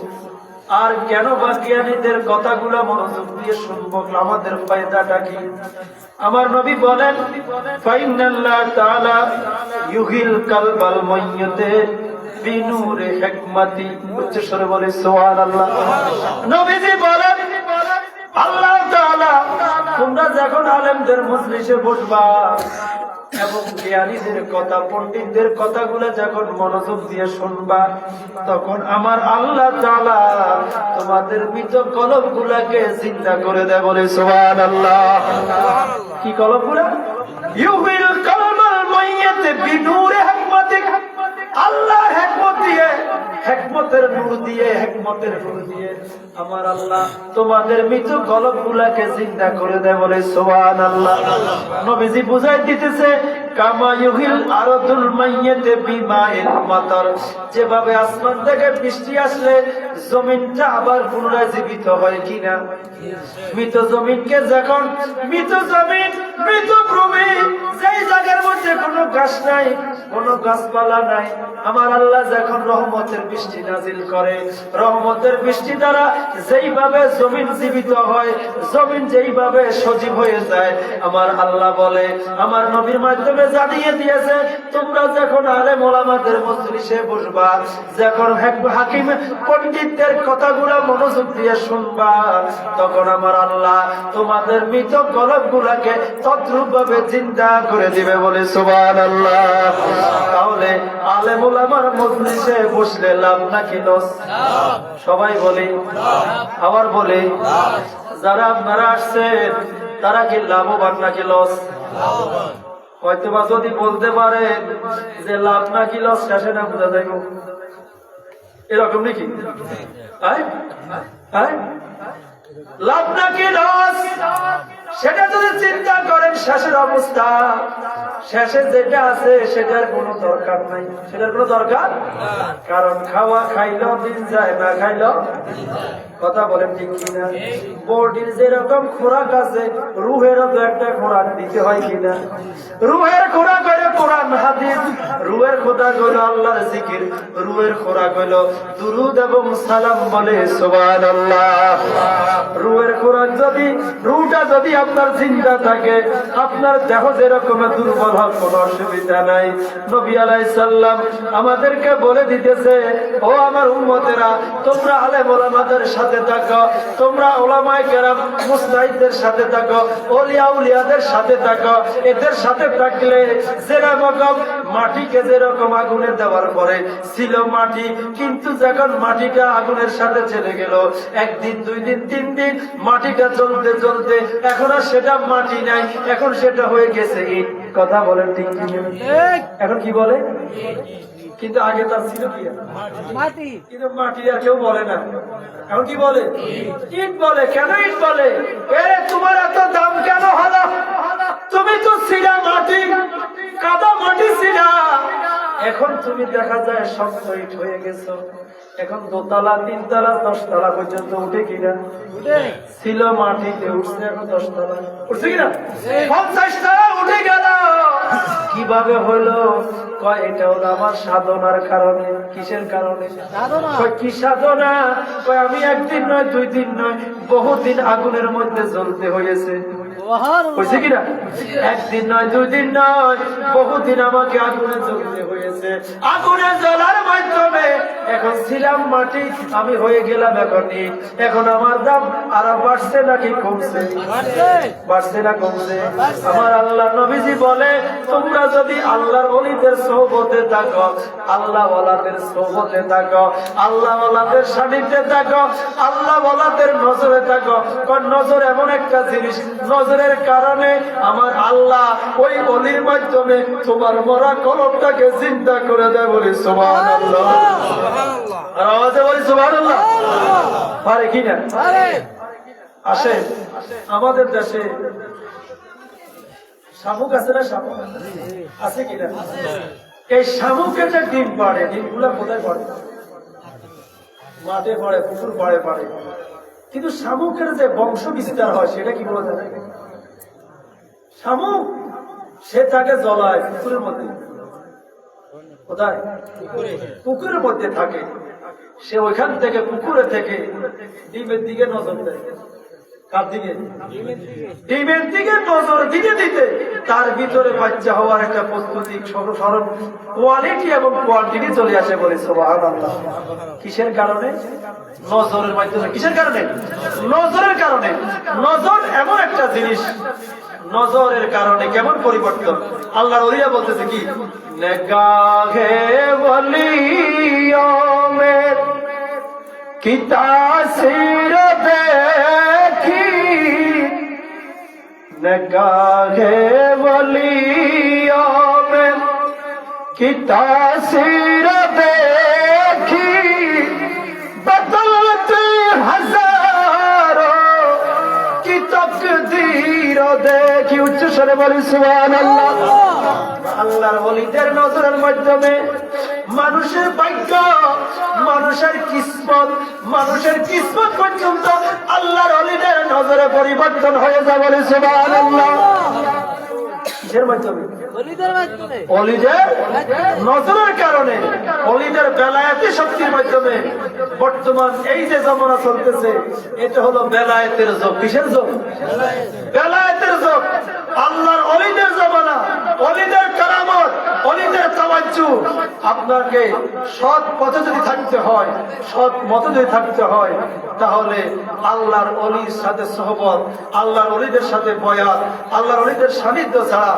আর কেন বা জ্ঞানীদের কথাগুলা মনোযোগ দিয়ে শুনবো? আমাদের ফায়দাটা কি? আমার নবী বলেন, ফাইনাল্লাহ তাআলা ইউহিল কালবাল মাইয়্যিতে বিনূরে হিকমতি। উচ্চস্বরে বলে সুবহানাল্লাহ। নবীজি বলেন, আল্লাহ তাআলা তোমরা যখন আলেমদের মজলিসে বসবা এবং জ্ঞানীদের কথা, পণ্ডিতদের কথাগুলো যখন মনোযোগ দিয়ে শুনবা, তখন আমার আল্লাহ তাআলা তোমাদের মৃত কলবগুলাকে জিন্দা করে দেয়। বলে সুবহানাল্লাহ। কি কলবগুলা? ইউহিল কালবাল মাইয়্যিতে বিনূরে হিকমতি। আল্লাহর হিকমত হিকমতের নূর দিয়ে আমার আল্লাহ তোমাদের মৃত কলবগুলাকে জিন্দা করে দেয় বলে সুবহানাল্লাহ। নবীজি বুঝাই দিতেছে কামা ইউহিল আরদুল মাইয়াতে বিমাইল মাতার, যেভাবে আসমান থেকে বৃষ্টি আসলে জমিনটা আবার পুনরায় জীবিত হয় কিনা, মৃত জমিনকে যখন মৃত জমিন মৃত ভূমি যেই জায়গার মধ্যে কোনো ঘাস নাই কোনো গাছপালা নাই, আমার আল্লাহ যখন রহমতের বৃষ্টি নাজিল করে, রহমতের বৃষ্টি দ্বারা যেইভাবে জমিন জীবিত হয়, জমিন যেইভাবে সজীব হয়ে যায়, আমার আল্লাহ বলে আমার নবীর মাধ্যমে জানিয়ে দিয়েছে তোমরা যখন আলেম ওলামাদের মজলিসে বসবা, যখন হাকিম পণ্ডিতদের কথাগুলো মনোযোগ দিয়ে শুনবা, তখন আমার আল্লাহ তোমাদের মৃত কলবগুলাকে তদ্রূপ ভাবে জিন্দা করে দিবে বলে সুবহানাল্লাহ। তাহলে আলেম ওলামার মজলিসে বসলে লাভ নাকি লস? সবাই বলি, আবার বলি, যারা আপনারা আসছেন তারা কি লাভবান নাকি লস? হয়তোবা যদি বলতে পারে যে লাভ নাকি লস শেষে না বোঝা যাইব, এরকম নাকি? লাভ নাকি লস সেটা যদি চিন্তা করেন, শেষের অবস্থা, শেষে যেটা আছে সেটার কোনো দরকার নাই, সেটার কোনো দরকার, কারণ খাওয়া খাইলেও দিন যায়, না খাইলেও, কথা বলেন ঠিক কিনা? বডির যেরকম খোরাক আছে রুহেরও তো একটা খোরাক দিতে হয় কিনা? রুহের খোরাক হইল কোরআন হাদিস, রুহের খোরাক হইল আল্লাহর জিকির, রুহের খোরাক হইল দুরুদ এবং সালাম বলে সুবহানাল্লাহ। রুহের খোরাক যদি, রুটা যদি আপনার জিন্দা থাকে, আপনার দেহ যেরকম দুর্বল হওয়ার কোনো অসুবিধা নাই। নবী আলাইহিস সালাম আমাদেরকে বলে দিতেছে, ও আমার উম্মতেরা, তোমরা আলেম ওলামাদের সাথে থাকো, তোমরা ওলামায়ে কেরাম মুজতাহিদদের সাথে থাকো, ওলিয়া উলিয়াদের সাথে থাকো। এদের সাথে থাকলে যেরকম মাটিকে যেরকম আগুনে দেওয়ার পরে ছিল মাটি, কিন্তু যখন মাটিটা আগুনের সাথে চলে গেল, একদিন দুই দিন তিন দিন মাটিটা জ্বলতে জ্বলতে এখন আর সেটা মাটি নাই, এখন সেটা হয়ে গেছে ইট। কথা বলেন ঠিক কি? এখন কি বলে? কিন্তু আগে তার ছিল কি মাটি, কিন্তু মাটি আর কেউ বলে না, এখন কি বলে? ইট বলে। কেন ইট বলে? তোমার এত দাম কেন হলো? তুমি তো ছিলা মাটি, কাদা মাটি ছিলা, এখন তুমি দেখা যায় শক্ত ইট হয়ে গেছো। এখন দোতলা তিনতলা 10 তলা পর্যন্ত উঠে কিনা? ছিল মাটিতে, উঠছে এখন 10 তলা, উঠছে কিনা? 50 তলা উঠে গেল। কিভাবে হলো? কয় এটা হলো আমার সাধনার কারণে। কিসের কারণে? কয় কি সাধনা? কয় আমি একদিন নয় দুই দিন নয় বহুদিন আগুনের মধ্যে জ্বলতে হয়েছে। হয়েছে কিনা? একদিন নয় দুই দিন নয় বহুদিন আমাকে আগুনে জ্বলতে হয়েছে। আগুনে জ্বলার মাধ্যমে এখন ছিলাম মাটি, আমি হয়ে গেলাম এখন ইট। এখন আমার দাম আরো বাড়ছে নাকি কমছে? বাড়ছে না কমছে? আমার আল্লাহ নবীজি বলে, তোমরা যদি আল্লাহর ওলিদের সোহবতে থাকো, আল্লাহ ওয়ালাদের সোহবতে থাকো, আল্লাহ ওয়ালাদের সান্নিধ্যে থাকো, আল্লাহ ওয়ালাদের নজরে থাকো। কারণ নজর এমন একটা জিনিস, নজরের কারণে আমার আল্লাহ ওই ওলির মাধ্যমে তোমার মরা কলবটাকে চিন্তা করে দেয়। বলি সুবহানাল্লাহ, আর আওয়াজে বলি সুবহানাল্লাহ। পারে কিনা? আসে আমাদের দেশে শামুক আছে না? শামুক আছে কিনা? এই শামুকের যে ডিম পাড়ে, ডিমগুলা কোথায় পড়ে? মাঠে পড়ে, পুকুর পাড়ে পাড়ে। কিন্তু শামুকের যে বংশ বিস্তার হয় সেটা কি বলা যায়? শামুক সে থাকে জলায়, পুকুরের মধ্যে। কোথায়? পুকুরের মধ্যে থাকে। সে ওইখান থেকে, পুকুরে থেকে ডিমের দিকে নজর দেয়। কার দিকে? ডিমের দিকে নজর দিতে দিতে তার ভিতরে বাচ্চা হওয়ার একটা প্রস্তুতি, সরল কোয়ালিটি এবং কোয়ান্টিটি চলে আসে। বলে সুবহানাল্লাহ। কিসের কারণে? নজরের মাধ্যমে। কিসের কারণে? নজরের কারণে। নজর এমন একটা জিনিস, নজরের কারণে কেমন পরিবর্তন। আল্লাহর ওলিয়া বলতেছে কি, নেগাহে ওলিয়ো মে কি তাসির দেখি, নেগাহে ওলিয়ো মে কি তাসির দেখি, বলি সুবহানাল্লাহ। আল্লাহর ওলিদের নজরের মাধ্যমে মানুষের ভাগ্য, মানুষের কিসমত পর্যন্ত আল্লাহর ওলিদের নজরে পরিবর্তন হয়ে যাবে বলি সুবহানাল্লাহ। কিসের মাধ্যমে? ওলিদের মাধ্যমে। ওলিদের নজরের কারণে, ওলিদের বেলায়েতি শক্তির মাধ্যমে বর্তমান এই যে জমানা চলতেছে, এটা হলো বেলায়েতের যুগ। কিসের যুগ? বেলায়েতের যুগ। আল্লাহর ওলিদের জমানা, ওলিদের কারামত, ওলিদের তাওয়াজ্জু। আপনাকে সৎ পথে যদি থাকতে হয়, সৎ মতে যদি থাকতে হয়, তাহলে আল্লাহর ওলির সাথে সহবত, আল্লাহর ওলিদের সাথে বয়াত, আল্লাহর ওলিদের সান্নিধ্য ছাড়া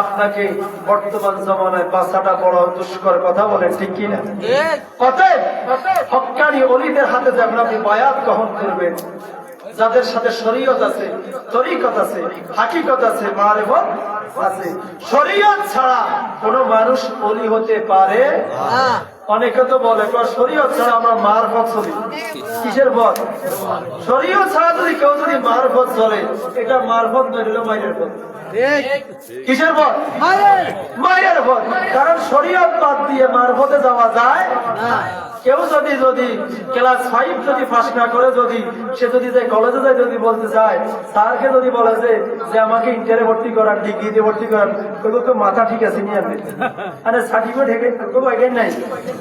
আপনাকে বর্তমান জমানায় বাঁচাটা বড় দুষ্কর। কথা বলে ঠিক কিনা? অতএব হক্কানি ওলিদের হাতে যখন আপনি বয়াত গ্রহণ করবেন, যাদের সাথে শরীয়ত আছে, তরিকত আছে, হাকিকত আছে, মারিফত আছে, শরীয়ত ছাড়া কোনো মানুষ ওলি হতে পারে না। অনেকে তো বলে শরীয়ত ছাড়া আমরা মারফত চলি। কিসের পথ? শরীয়ত ছাড়া যদি কেউ যদি মারফত চলে, এটা মারফত নয়, হলো মায়ের পথ। কিসের পথ? মায়ের পথ। কারণ শরীয়ত বাদ দিয়ে মারফতে যাওয়া যায় না। কেউ যদি ক্লাস 5 যদি পাস না করে, যদি সে যদি কলেজে যায়, যদি বলতে চায়, স্যারকে যদি বলে যে আমাকে ইন্টারে ভর্তি করান, ডিগ্রিতে ভর্তি করান, মাথা ঠিক আছে নিয়ে আনবে, আরে সার্টিফিকেট হেঁটে এটাই নাই,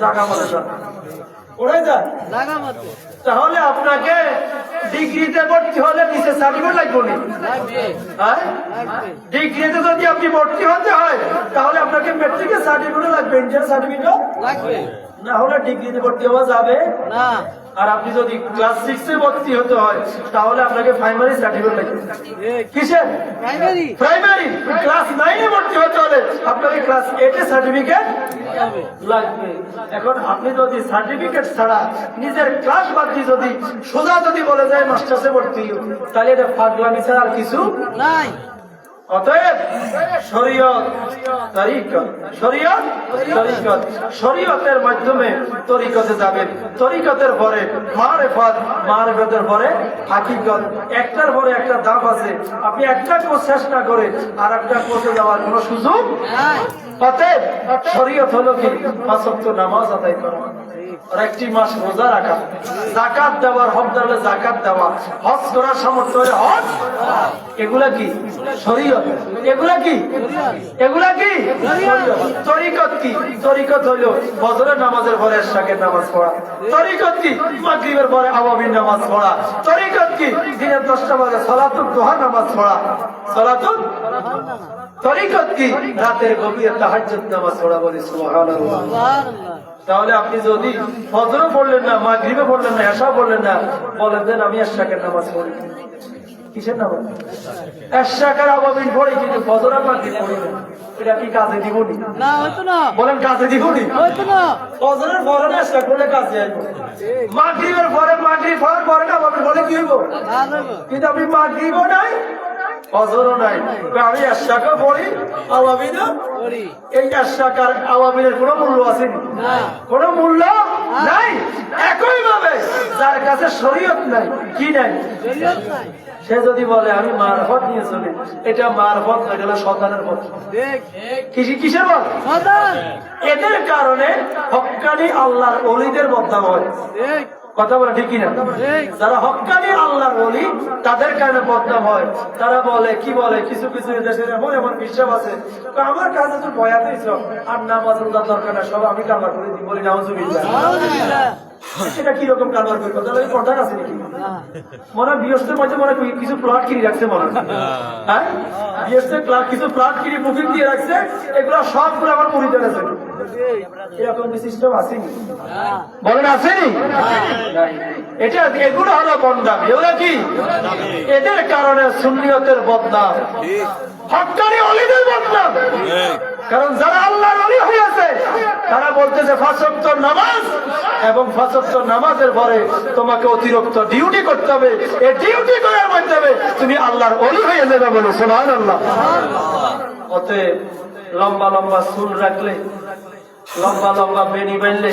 জায়গা মতো ওরাই যায়। তাহলে আপনাকে ডিগ্রিতে ভর্তি হলে নিচে সার্টিফিকেট লাগবে না। হ্যাঁ, ডিগ্রিতে যদি আপনি ভর্তি হতে হয়, তাহলে আপনাকে মেট্রিকের সার্টিফিকেট লাগবে, ইন্টার সার্টিফিকেট লাগবে, না হলে ডিগ্রিতে ভর্তি হওয়া যাবে না। আর আপনি যদি ক্লাস 6 এ ভর্তি হতে হয়, তাহলে আপনাকে প্রাইমারি সার্টিফিকেট লাগবে। কিসের? প্রাইমারি। ক্লাস 9 এ ভর্তি হতে হলে আপনাকে ক্লাস 8 এ সার্টিফিকেট লাগবে। এখন আপনি যদি সার্টিফিকেট ছাড়া নিজের ক্লাস বাদ দিয়ে যদি সোজা যদি বলে যায় মাস্টার্সে ভর্তি, তাহলে এটা পাগলামি ছাড়া আর কিছু নাই। অতএব শরীয়ত, তরিকত, শরীয়ত, তরিকত, শরীয়তের মাধ্যমে তরিকতে যাবেন, তরিকতের পরে মারিফত, মারিফতের পরে হাকিকত। একটার পরে একটা ধাপ আছে, আপনি একটা কোর্স শেষ না করে আর একটা কোর্সে যাওয়ার কোনো সুযোগ নাই। অতএব শরীয়ত হলো কি? 5 ওয়াক্ত নামাজ আদায় করা, আর একটি মাস রোজা রাখা, যাকাত দেওয়ার হকদার হলে যাকাত দেওয়া, হজ করার সামর্থ্য হলে হজ। এগুলা কি? শরীয়ত। এগুলা কি? এগুলা কি? তরিকত কি? তরিকত হইল ফজরের নামাজের পরে এশরাকের নামাজ পড়া। তরিকত কি? মাগরিবের পরে আওয়ামীর নামাজ পড়া। তরিকত কি? দিনের 10টা বাজে সালাতুল দুহা নামাজ পড়া। সালাতুল তরিকত কি? রাতের গভীরে তাহাজ্জুদ নামাজ পড়া। বলি সুবহানাল্লাহ। তাহলে আপনি যদি ফজরও পড়লেন না, মাগরিবে পড়লেন না, এশা পড়লেন না, বলেন দেন আমি এশরাকের নামাজ পড়ি। কিসের নামাজ? এশরাকের আওয়াবিন পড়ি, কিন্তু ফজর আর মাগরিব পড়ি না। এটা কি কাজে দিবনি? না, হয়তো না। বলেন কাজে দিবনি? হয়তো না। ফজরের পরে না এশরাক পড়লে কাজে আসবে, মাগরিবের পরে মাগরিব হওয়ার পরে না আওয়াবিন পড়লে কি হইব? কিন্তু আপনি মাগরিবও নাই, ফজরও নাই, আমি এশরাকও পড়ি, আওয়াবিনও পড়ি। এই এশরাকার আওয়াবিনের কোনো মূল্য আছে? কোনো মূল্য নাই। একই ভাবে যার কাছে শরীয়ত নাই, কি নাই? শরীয়ত নাই, সে যদি বলে আমি মারফত নিয়ে চলি, এটা মারফত নয়, এটা শয়তানের পথ। কিসের পথ? শয়তান। এদের কারণে হক্কানি আল্লাহর ওলিদের বদনাম হয়। কথা বলে ঠিক কিনা? যারা হক্কানি আল্লাহর ওলি, তাদের কারণে বদনাম হয়। তারা বলে, কি বলে, কিছু কিছু দেশের এমন এমন বিশ্বাস আছে, আমার কাছে তো বয়াতেই সব, আর নামাজ রোজার দরকার না, সব আমি কারবার করে দিই। বলি নাউজুবিল্লাহ। সেটা কিরকম কারবার করবো? তাহলে ওই কন্ট্রাক্ট আছে নাকি? মনে হয় বিএসের মধ্যে মনে হয় কিছু প্লট কিনে রাখছে, মনে হয়। হ্যাঁ, বিএসের কিছু প্লট কিনে বুকিং দিয়ে রাখছে, এগুলো সবগুলো আমার পরিচয় আছে। এরকম সিস্টেম আসেনি? বলেন আসেনি? এটা এগুলো হলো বদনাম। এগুলো কি? এদের কারণে সুন্নিয়তের বদনাম, হক্কানি ওলিদের বদনাম। কারণ যারা আল্লাহর ওলি হয়েছে, তারা বলতেছে 5 ওয়াক্ত নামাজ, এবং 5 ওয়াক্ত নামাজের পরে তোমাকে অতিরিক্ত ডিউটি করতে হবে। এই ডিউটি করার মাধ্যমে তুমি আল্লাহর ওলি হয়ে যাবে। বলে সুবহানাল্লাহ। অতএব লম্বা লম্বা চুল রাখলে, লম্বা লম্বা বেনি বাঁধলে,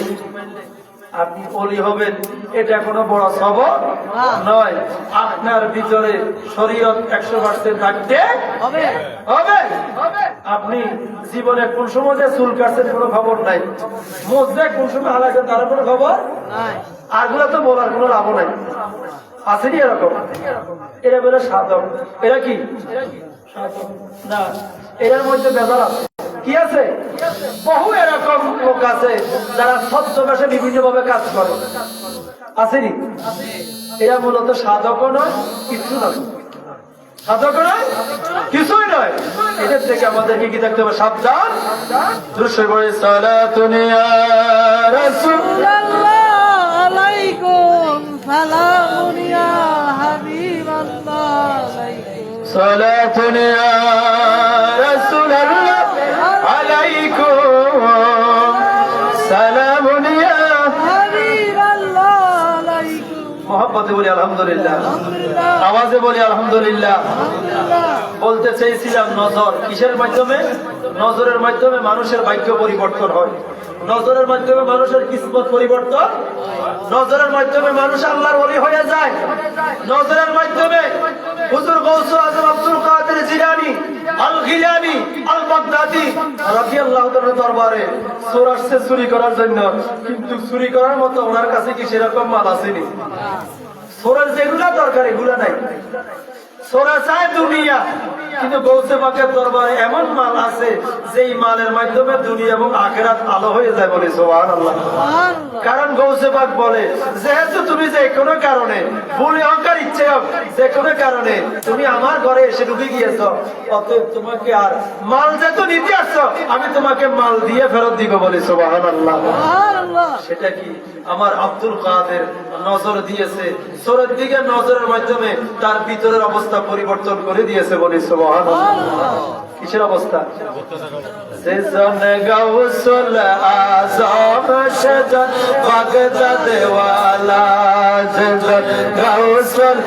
আপনি অলি হবেন এটা কোনো বড় সবর নয়। আপনার ভিতরে শরীয়ত 100% থাকতে হবে হবে। আপনি জীবনে কোন সময় যে চুল কাটছেন কোনো খবর নাই, মধ্যে কোন সময় হালাইছেন তার কোনো খবর, নাই আরগুলো তো বলার কোনো লাভ নাই। আসেনি এরকম? এরা বলে সাধক, এরা কি সাধক না, এর মধ্যে বেজাল আছে। কি আছে? বহু এরকম লোক আছে যারা ছদ্মবেশে বিভিন্ন ভাবে কাজ করে, আসেনি? এরা মূলত সাধকও নয়, কিছু নয়, সাধক নয়, কিছুই নয়। এদের থেকে আমাদেরকে কি দেখতে হবে? সাবধান। দৃশ্য করে সালাতুন ইয়া রাসূল সাল্লাল্লাহু আলাইকুম সালামুন ইয়া হাবিবাল্লাহ আলাইকুম সালাতুন ইয়া রাসূলুল্লাহ আলাইকুম সালামুন ইয়া হাবিবাল্লাহ আলাইকুম মোহাম্মতে বলি আলহামদুলিল্লাহ, আলহামদুলিল্লাহ আওয়াজে বলি আলহামদুলিল্লাহ। আলহামদুলিল্লাহ বলতে চেয়েছিলাম নজর কিসের মাধ্যমে? নজরের মাধ্যমে মানুষের ভাগ্য পরিবর্তন হয়, নজরের মাধ্যমে মানুষের কিসমত পরিবর্তন, নজরের মাধ্যমে মানুষ আল্লাহর ওলি হয়ে যায়, নজরের মাধ্যমে হুজুর গৌসুল আজম আব্দুল কাদের জিলানী আল গিলানী আল বাগদাদি রাদিয়াল্লাহু তাআলা দরবারে চোর আসছে চুরি করার জন্য, কিন্তু চুরি করার মতো ওনার কাছে কি সেরকম মাল আসেনি? চোরের যেগুলা দরকার এগুলা নাই, সোরা চায় দুনিয়া, কিন্তু গৌসে পাকের দরবারে এমন মাল আছে যেই মালের মাধ্যমে দুনিয়া এবং আখিরাত আলো হয়ে যায়, বলে সুবহানাল্লাহ। কারণ গৌসে পাক বলে যেহেতু তুমি যে কোনো কারণে ভুল অহংকার ইচ্ছে হোক যে কোনো কারণে তুমি আমার ঘরে এসে ঢুকে গিয়েছ, অতএব তোমাকে আর মাল যেহেতু নিতে আসছো আমি তোমাকে মাল দিয়ে ফেরত দিব, বলে সুবহানাল্লাহ। সুবহানাল্লাহ সেটা কি আমার আব্দুল কাদের নজর দিয়েছে, চোরের দিকে নজরের মাধ্যমে তার ভিতরের অবস্থা পরিবর্তন করে দিয়েছে, বলি সুবহানাল্লাহ। কিসের অবস্থা? সেজন গাউসুল আযম সেজন বাগদাদ ওয়ালা, সেজন গাউসুল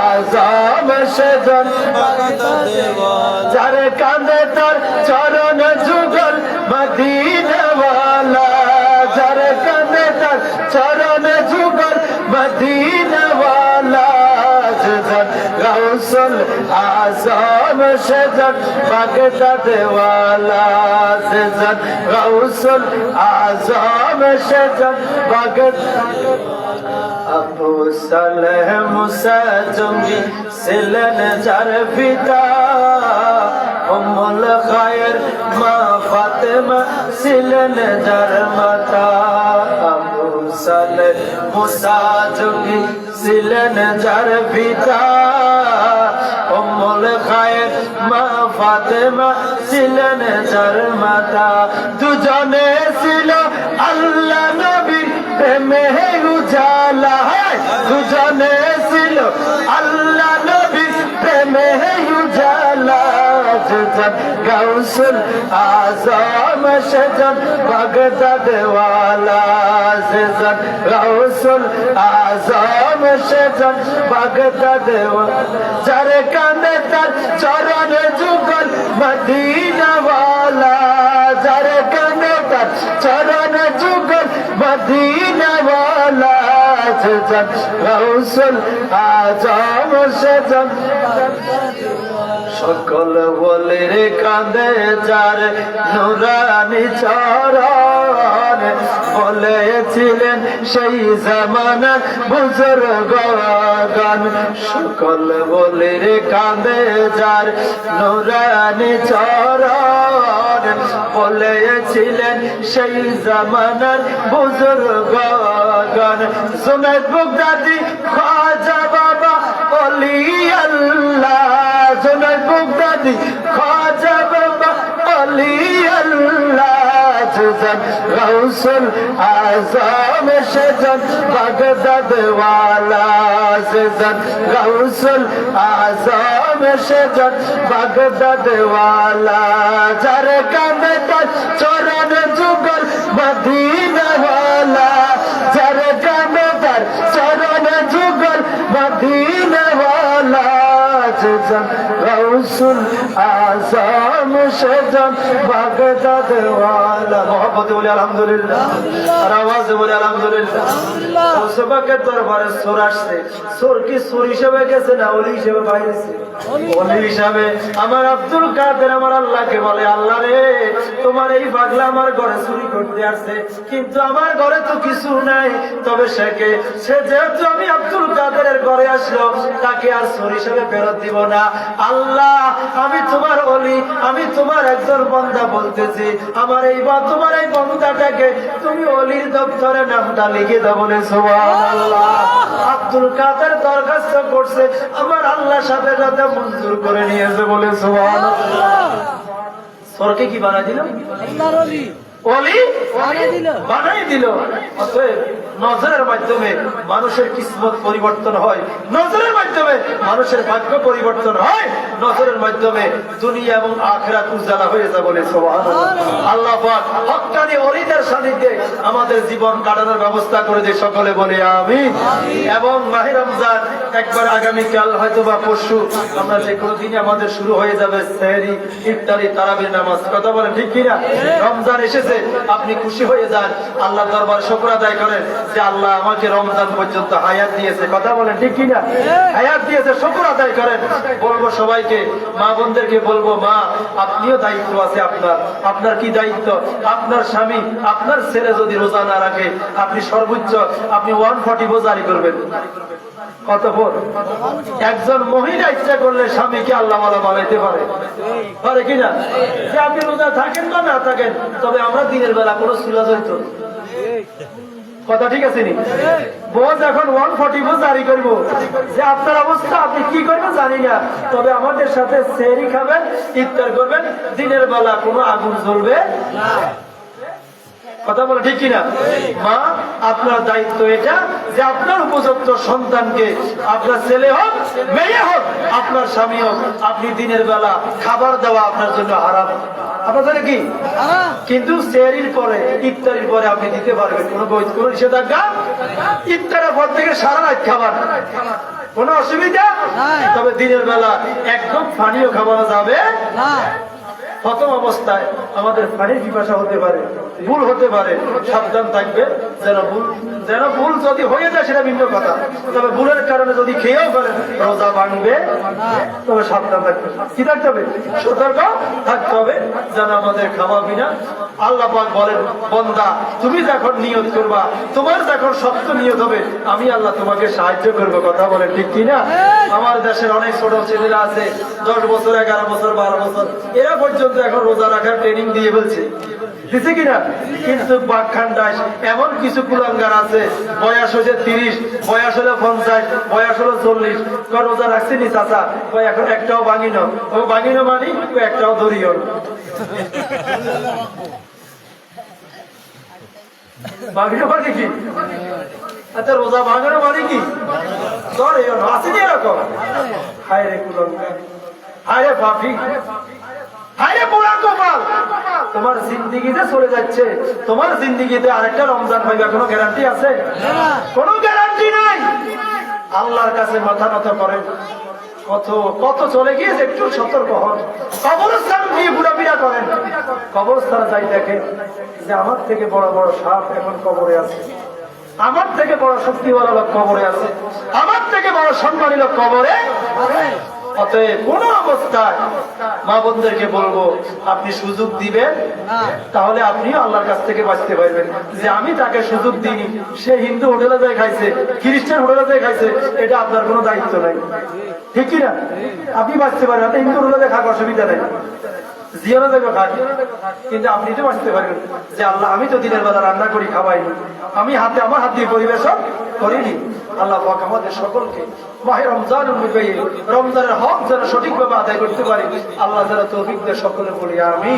আযম সেজন বাগদাদ ওয়ালা, যার কাঁধে তার চরণ যুগল মদিনা ওয়ালা, যার কাঁধে তার চরণ যুগল মদিনা ওয়ালা, সেজন গাউসুল আযম সেজন বাগদাদ ওয়ালা, সেজন গাউসুল আযম সেজন বাগদাদ। আবু সালেহ মুসা জঙ্গি ছিলেন যার পিতা, উম্মুল খায়ের মা ফাতেমা ছিলেন যার মাতা। আবু সালেহ মুসা জঙ্গি ছিলেন যার পিতা, উম্মুল খায়ের মা ফাতেমা ছিলেন যার মাতা। দুজনে ছিল আল্লাহ নবীর প্রেমে উজালা, দুজনে ছিল আল্লাহ নবীর প্রেমে উজালা, সেজন গাউসুল আযম সেজন বাগদাদ ওয়ালা, সেজন গাউসুল আযম সেজন বাগদাদ ওয়ালা, যার কাঁধে তার চরণ যুগল মদিনা ওয়ালা, যার কাঁধে তার চরণ যুগল মদিনা ওয়ালা, সেজন গাউসুল আযম সেজন সকল বলের কাঁধে যার নুরানি চরণ, বলেছিলেন সেই জামানার বুজুর্গগণ। সকল বলের কাঁধে যার নুরানি চরণ, বলেছিলেন সেই জামানার বুজুর্গগণ। জুনায়েদ বাগদাদি খাজা বাবা ওলি আল্লাহ, জুনায়েদ বাগদাদি খাজা বাবা ওলি আল্লাহ, সেজন গাউসুল আযম সেজন বাগদাদ ওয়ালা, সেজন গাউসুল আযম সেজন বাগদাদ ওয়ালা, যার কাঁধে তার চরণ যুগল মদিনা ওয়ালা, যার কাঁধে তার চরণ যুগল মদিনা ওয়ালা, সেজন গাউসুল আজম সেজন বাগদাদ ওয়ালা মোহাম্মদে বলি আলহামদুলিল্লাহ আর আওয়াজে বলি আলহামদুলিল্লাহ মুসবাকের দরবারে সোর আসছে সোর কি সোর হিসেবে গেছে না ওলি হিসেবে বাইরেছে ওলি হিসাবে আমার আব্দুল কাদের আমার আল্লাহকে বলে আল্লাহ রে তোমার এই পাগলা আমার ঘরে চুরি করতে আসছে কিন্তু আমার ঘরে তো কিছু নাই তবে সে যেহেতু আমি আব্দুল কাদেরের ঘরে আসলো তাকে আর চোর হিসেবে ফেরত দিব না আল্লাহ আমি তোমার ওলি আমি তোমার একজন বান্দা বলতেছি আমার এই বা তোমার এই বান্দাটাকে তুমি ওলির দপ্তরে নামটা লিখে দাও বলে সুবহানাল্লাহ আব্দুল কাদের দরখাস্ত করছে আমার আল্লাহ সাথে সাথে মঞ্জুর করে নিয়েছে বলে সুবহানাল্লাহ সরকে কি বানাই দিল আল্লাহর ওলি ওলি বানাই দিল অতএব নজরের মাধ্যমে মানুষের কিসমত পরিবর্তন হয় নজরের মাধ্যমে মানুষের ভাগ্য পরিবর্তন হয় নজরের মাধ্যমে দুনিয়া এবং আখিরাত উজালা হয়ে যায় বলে সুবহানাল্লাহ আল্লাহ পাক হক্কানি ওলিদের সান্নিধ্যে আমাদের জীবন কাটানোর ব্যবস্থা করে দিয়ে সকলে বলে আমিন এবং মাহে রমজান একবার আগামীকাল হয়তো বা পরশু আমরা যে কোনো দিনে আমাদের শুরু হয়ে যাবে সেহরি ইফতারি তারাবির নামাজ কথা বলেন ঠিক কিনা রমজান এসেছে আপনি খুশি হয়ে যান আল্লাহ দরবার শুকর আদায় করেন যে আল্লাহ আমাকে রমজান পর্যন্ত হায়াত দিয়েছে কথা বলেন ঠিক কিনা হায়াত দিয়েছে শুকর আদায় করেন বলবো সবাইকে মা বোনদেরকে বলবো মা আপনিও দায়িত্ব আছে আপনার কি দায়িত্ব আপনার স্বামী আপনার ছেলে যদি রোজা না রাখে আপনি সর্বোচ্চ আপনি 140 বোঝারি করবেন কত ভোর একজন মহিলা ইচ্ছা করলে স্বামীকে আল্লাহ ওয়ালা বানাইতে পারে কিনা যে আপনি রোজা থাকেন বা না থাকেন তবে আমরা দিনের বেলা কোনো সুলা জড়িত কথা ঠিক আছে নি বোঝ এখন 140 বোঝ জারি করবো যে আপনার অবস্থা আপনি কি করবেন জানি না তবে আমাদের সাথে সেহরি খাবেন ইফতার করবেন দিনের বেলা কোনো আগুন জ্বলবে না কথা বলে ঠিক কিনা মা আপনার দায়িত্ব এটা যে আপনার উপযুক্ত সন্তানকে আপনার ছেলে হোক মেয়ে হোক আপনার স্বামী হোক আপনি দিনের বেলা খাবার দেওয়া আপনার জন্য হারাম আপনার জন্য কি কিন্তু সেহরির পরে ইফতারির পরে আপনি দিতে পারবেন কোনো নিষেধাজ্ঞা ইফতারের পর থেকে সারা রাত খাবার কোনো অসুবিধা তবে দিনের বেলা একদম পানীয় খাওয়ানো যাবে না প্রথম অবস্থায় আমাদের পানির পিপাসা হতে পারে ভুল হতে পারে সাবধান থাকবে যেন ভুল যদি হয়ে যায় সেটা ভিন্ন কথা তবে ভুলের কারণে যদি খেয়েও ফেলেন রোজা ভাঙবে তবে সাবধান থাকবে কি থাকতে হবে সতর্ক থাকতে হবে যেন আমাদের খাওয়া বিনা আল্লাহ পাক বলেন বান্দা তুমি যখন নিয়ত করবা তোমার যখন সত্য নিয়ত হবে আমি আল্লাহ তোমাকে সাহায্য করবো কথা বলেন ঠিক কিনা আমার দেশের অনেক ছোট ছেলেরা আছে 10 বছর 11 বছর 12 বছর এরা পর্যন্ত এখন রোজা রাখার ট্রেনিং দিয়ে বলছে দিছে কিনা কিন্তু বাগখান্ডায় এমন কিছু কুলাঙ্গার আছে বয়স হচ্ছে 30 বয়স হলো 50 বয়স হলো 40 রোজা রাখছে নি চাচা এখন একটাও ভাঙিনো ও ভাঙিনো মানি একটাও ধরিও ভাঙিনো মানে কি আচ্ছা রোজা ভাঙানো মানে কি ধরিও আসেনি এরকম হায় রে কুলাঙ্গার হায় রে পাপী হায় পোড়া কপাল তোমার জিন্দিগিতে চলে যাচ্ছে তোমার জিন্দিগিতে আরেকটা রমজান পাইবা কোনো গ্যারান্টি আছে কোনো গ্যারান্টি নাই আল্লাহর কাছে মাথা নত করেন কত চলে গিয়েছে একটু সতর্ক হন কবরস্থান নিয়ে ঘোরাফেরা করেন কবরস্থানে যাই দেখেন যে আমার থেকে বড় বড় সাপ এখন কবরে আছে আমার থেকে বড় শক্তিওয়ালা লোক কবরে আছে আমার থেকে বড় সম্মানী লোক কবরে অতএব কোন অবস্থায় মা বোনদেরকে বলবো আপনি সুযোগ দিবেন তাহলে আপনিও আল্লাহর কাছ থেকে বাঁচতে পারবেন যে আমি তাকে সুযোগ দিইনি সে হিন্দু হোটেলে যায় খাইছে খ্রিস্টান হোটেলে যায় খাইছে এটা আপনার কোনো দায়িত্ব নাই ঠিক কিনা আপনি বাঁচতে পারেন আপনি হিন্দু হোটেলে খাক অসুবিধা নেই জিয়ানো যাবে খাক কিন্তু আপনি তো বাঁচতে পারবেন যে আল্লাহ আমি তো দিনের বেলা রান্না করি খাওয়াইনি আমি আমার হাত দিয়ে পরিবেশন করিনি আল্লাহ পাক আমাদের সকলকে মাহে রমজান অনুযায়ী রমজানের হক যেন সঠিকভাবে আদায় করতে পারি আল্লাহ যেন তৌফিক দেয় সকলে বলি আমি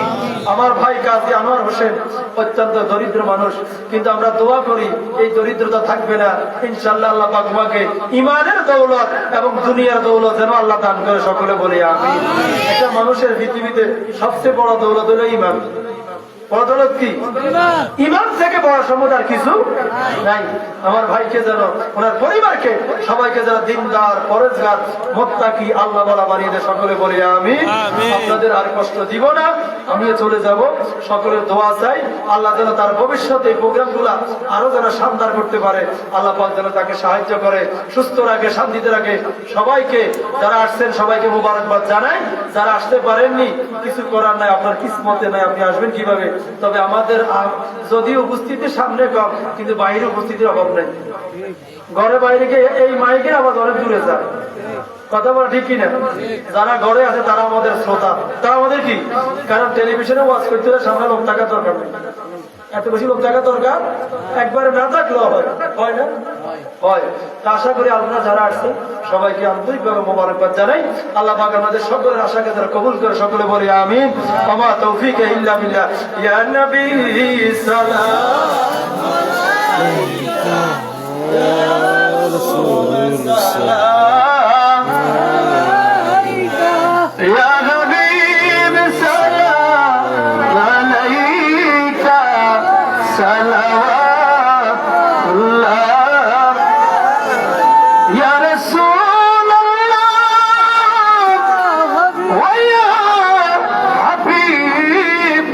আমার ভাই কাজী আনোয়ার হোসেন অত্যন্ত দরিদ্র মানুষ কিন্তু আমরা দোয়া করি এই দরিদ্রতা থাকবে না ইনশাআল্লাহ আল্লাহ পাক আমাকে ইমানের দৌলত এবং দুনিয়ার দৌলত যেন আল্লাহ দান করে সকলে বলি আমি একটা মানুষের পৃথিবীতে সবচেয়ে বড় দৌলত হলো ইমান বদৌলত কি? ইমান থেকে বড় সম্পদ আর কিছু নাই। আমার ভাইকে যেন, ওনার পরিবারকে, সবাইকে যেন দিনদার, পরেজগার, মুত্তাকি, আল্লাহ ওয়ালা বানিয়ে দেয়। সকলে বলি আমি। আপনাদের আর কষ্ট দিব না, আমিও চলে যাব। সকলের দোয়া চাই, আল্লাহ যেন তার ভবিষ্যতে এই প্রোগ্রামগুলা আরো যেন শানদার করতে পারে। আল্লাহ পাক যেন তাকে সাহায্য করে, সুস্থ রাখে, শান্তিতে রাখে। সবাইকে যারা আসছেন সবাইকে মুবারকবাদ জানাই। যারা আসতে পারেননি, কিছু করার নাই, আপনার কিসমতে নাই, আপনি আসবেন কিভাবে? তবে আমাদের যদিও উপস্থিতির সামনে কম, কিন্তু বাইরে উপস্থিতির অভাব নেই। ঘরে বাইরে গিয়ে এই মাইকের আওয়াজ অনেক দূরে যায়। কথা বলা ঠিক কিনা? যারা ঘরে আছে তারা আমাদের শ্রোতা, তারা আমাদের কি? কারণ টেলিভিশনে ওয়াজ করতে হলে সামনে লোক থাকা দরকার নেই। এত বেশি লোক থাকা দরকার একবারে না থাকলেও হয়, হয় না? হয়। তা আশা করি আপনারা যারা আসছেন সবাইকে আন্তরিকভাবে মোবারকবাদ জানাই। আল্লাহ পাক আমাদের সকলের আশাকে যারা কবুল করে, সকলে বলি আমিন। ওয়া তৌফিক ইল্লা বিল্লাহ। ইয়া নবী সালাম আলাইকা, ইয়া রাসূল সালাম আলাইকা, ইয়া হাবিব সালাম আলাইকা, সালাওয়াতুল্লাহ ইয়া রাসূলুল্লাহ ওয়া ইয়া হাবিবাল্লাহ,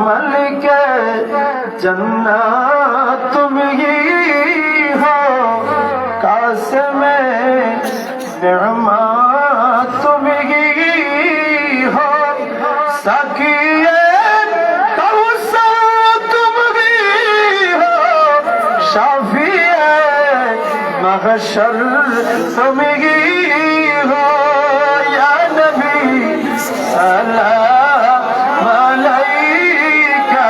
মালিকে जन्नत तुम ही हो, कासिमे नेअमत तुम ही हो, साकिए कौसर तुम ही हो, शाफिए महशर तुम ही हो, या नबी सलाम अलैका,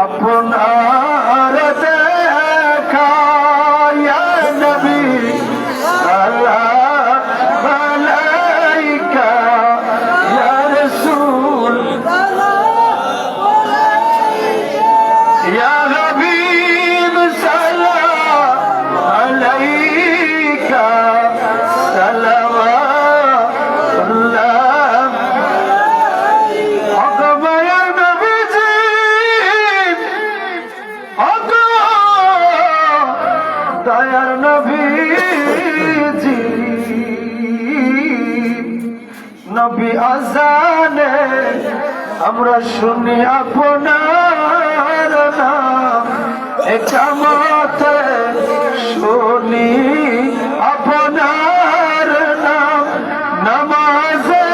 আপনার দেখা, ইয়া নবী সালাম আলাইকা, ইয়া রাসূল সালাম আলাইকা, ইয়া হাবিব সালাম আলাইকা, সালাওয়াতুল্লাহ দয়ার নবীজি, নবী আজানে আমরা শুনি আপনার নাম, একামতে শুনি আপনার নাম, নামাজে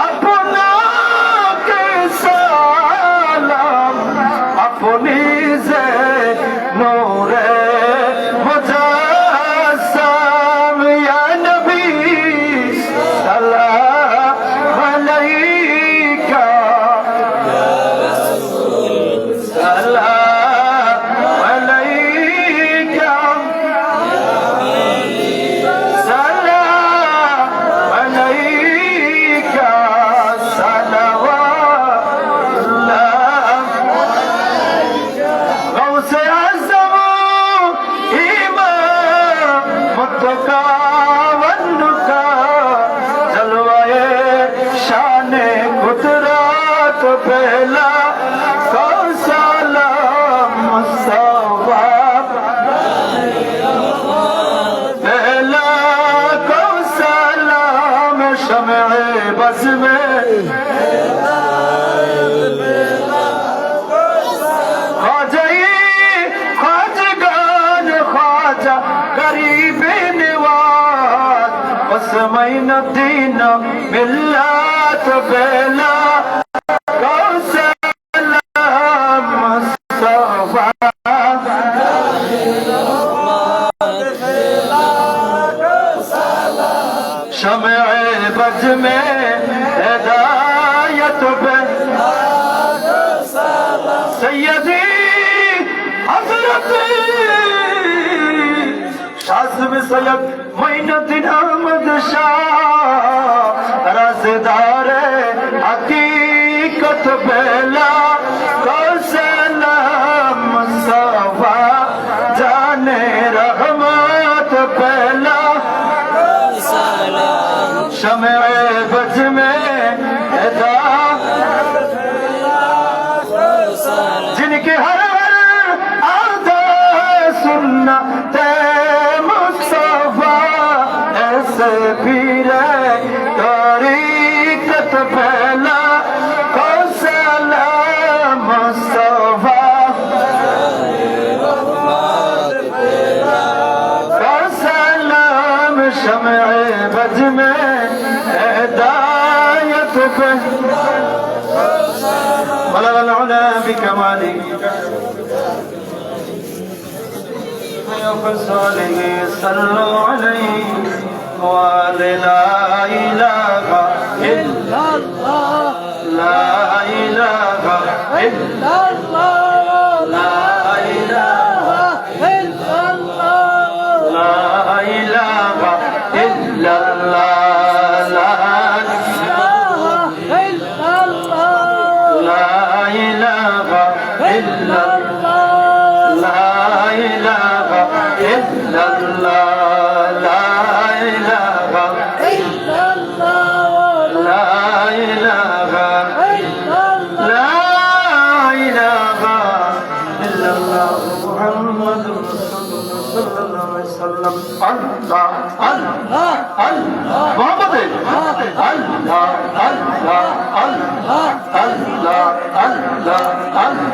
আপনাকে সালাম, আপনি যে নূরে মুজাসসাম, ইয়া নবী সালাম আলাইকা, ইয়া রাসূল সালাম আলাইকা, ইয়া मिल्लत बेला कौसलम मुस्तफा शम्ए बज में हिदायत पे सैयदी हजरत शाज़िब सैयद मोइनुद्दीन अहमद शाह रज़दार हकीकत बेला कौसलम मुस्तफा जाने रहमत बेला शम्ए बज में जिनके हर आदा सुनना ते मुस्तफा ऐसे पीर तरीकत पहला कौसलम मुस्तफा कौसलम शम्ए बज में हिदायत पे بلغ العلا بكماله وخصاله صلوا عليه وعلى لا إله إلا الله لا إله إلا الله لا إله إلا الله لا إله إلا الله لا إله إلا الله لا إله إلا الله لا إله إلا الله لا إله لا إله إلا الله محمد رسول الله صلى الله عليه وسلم الله الله الله محمد الله الله الله الله الله الله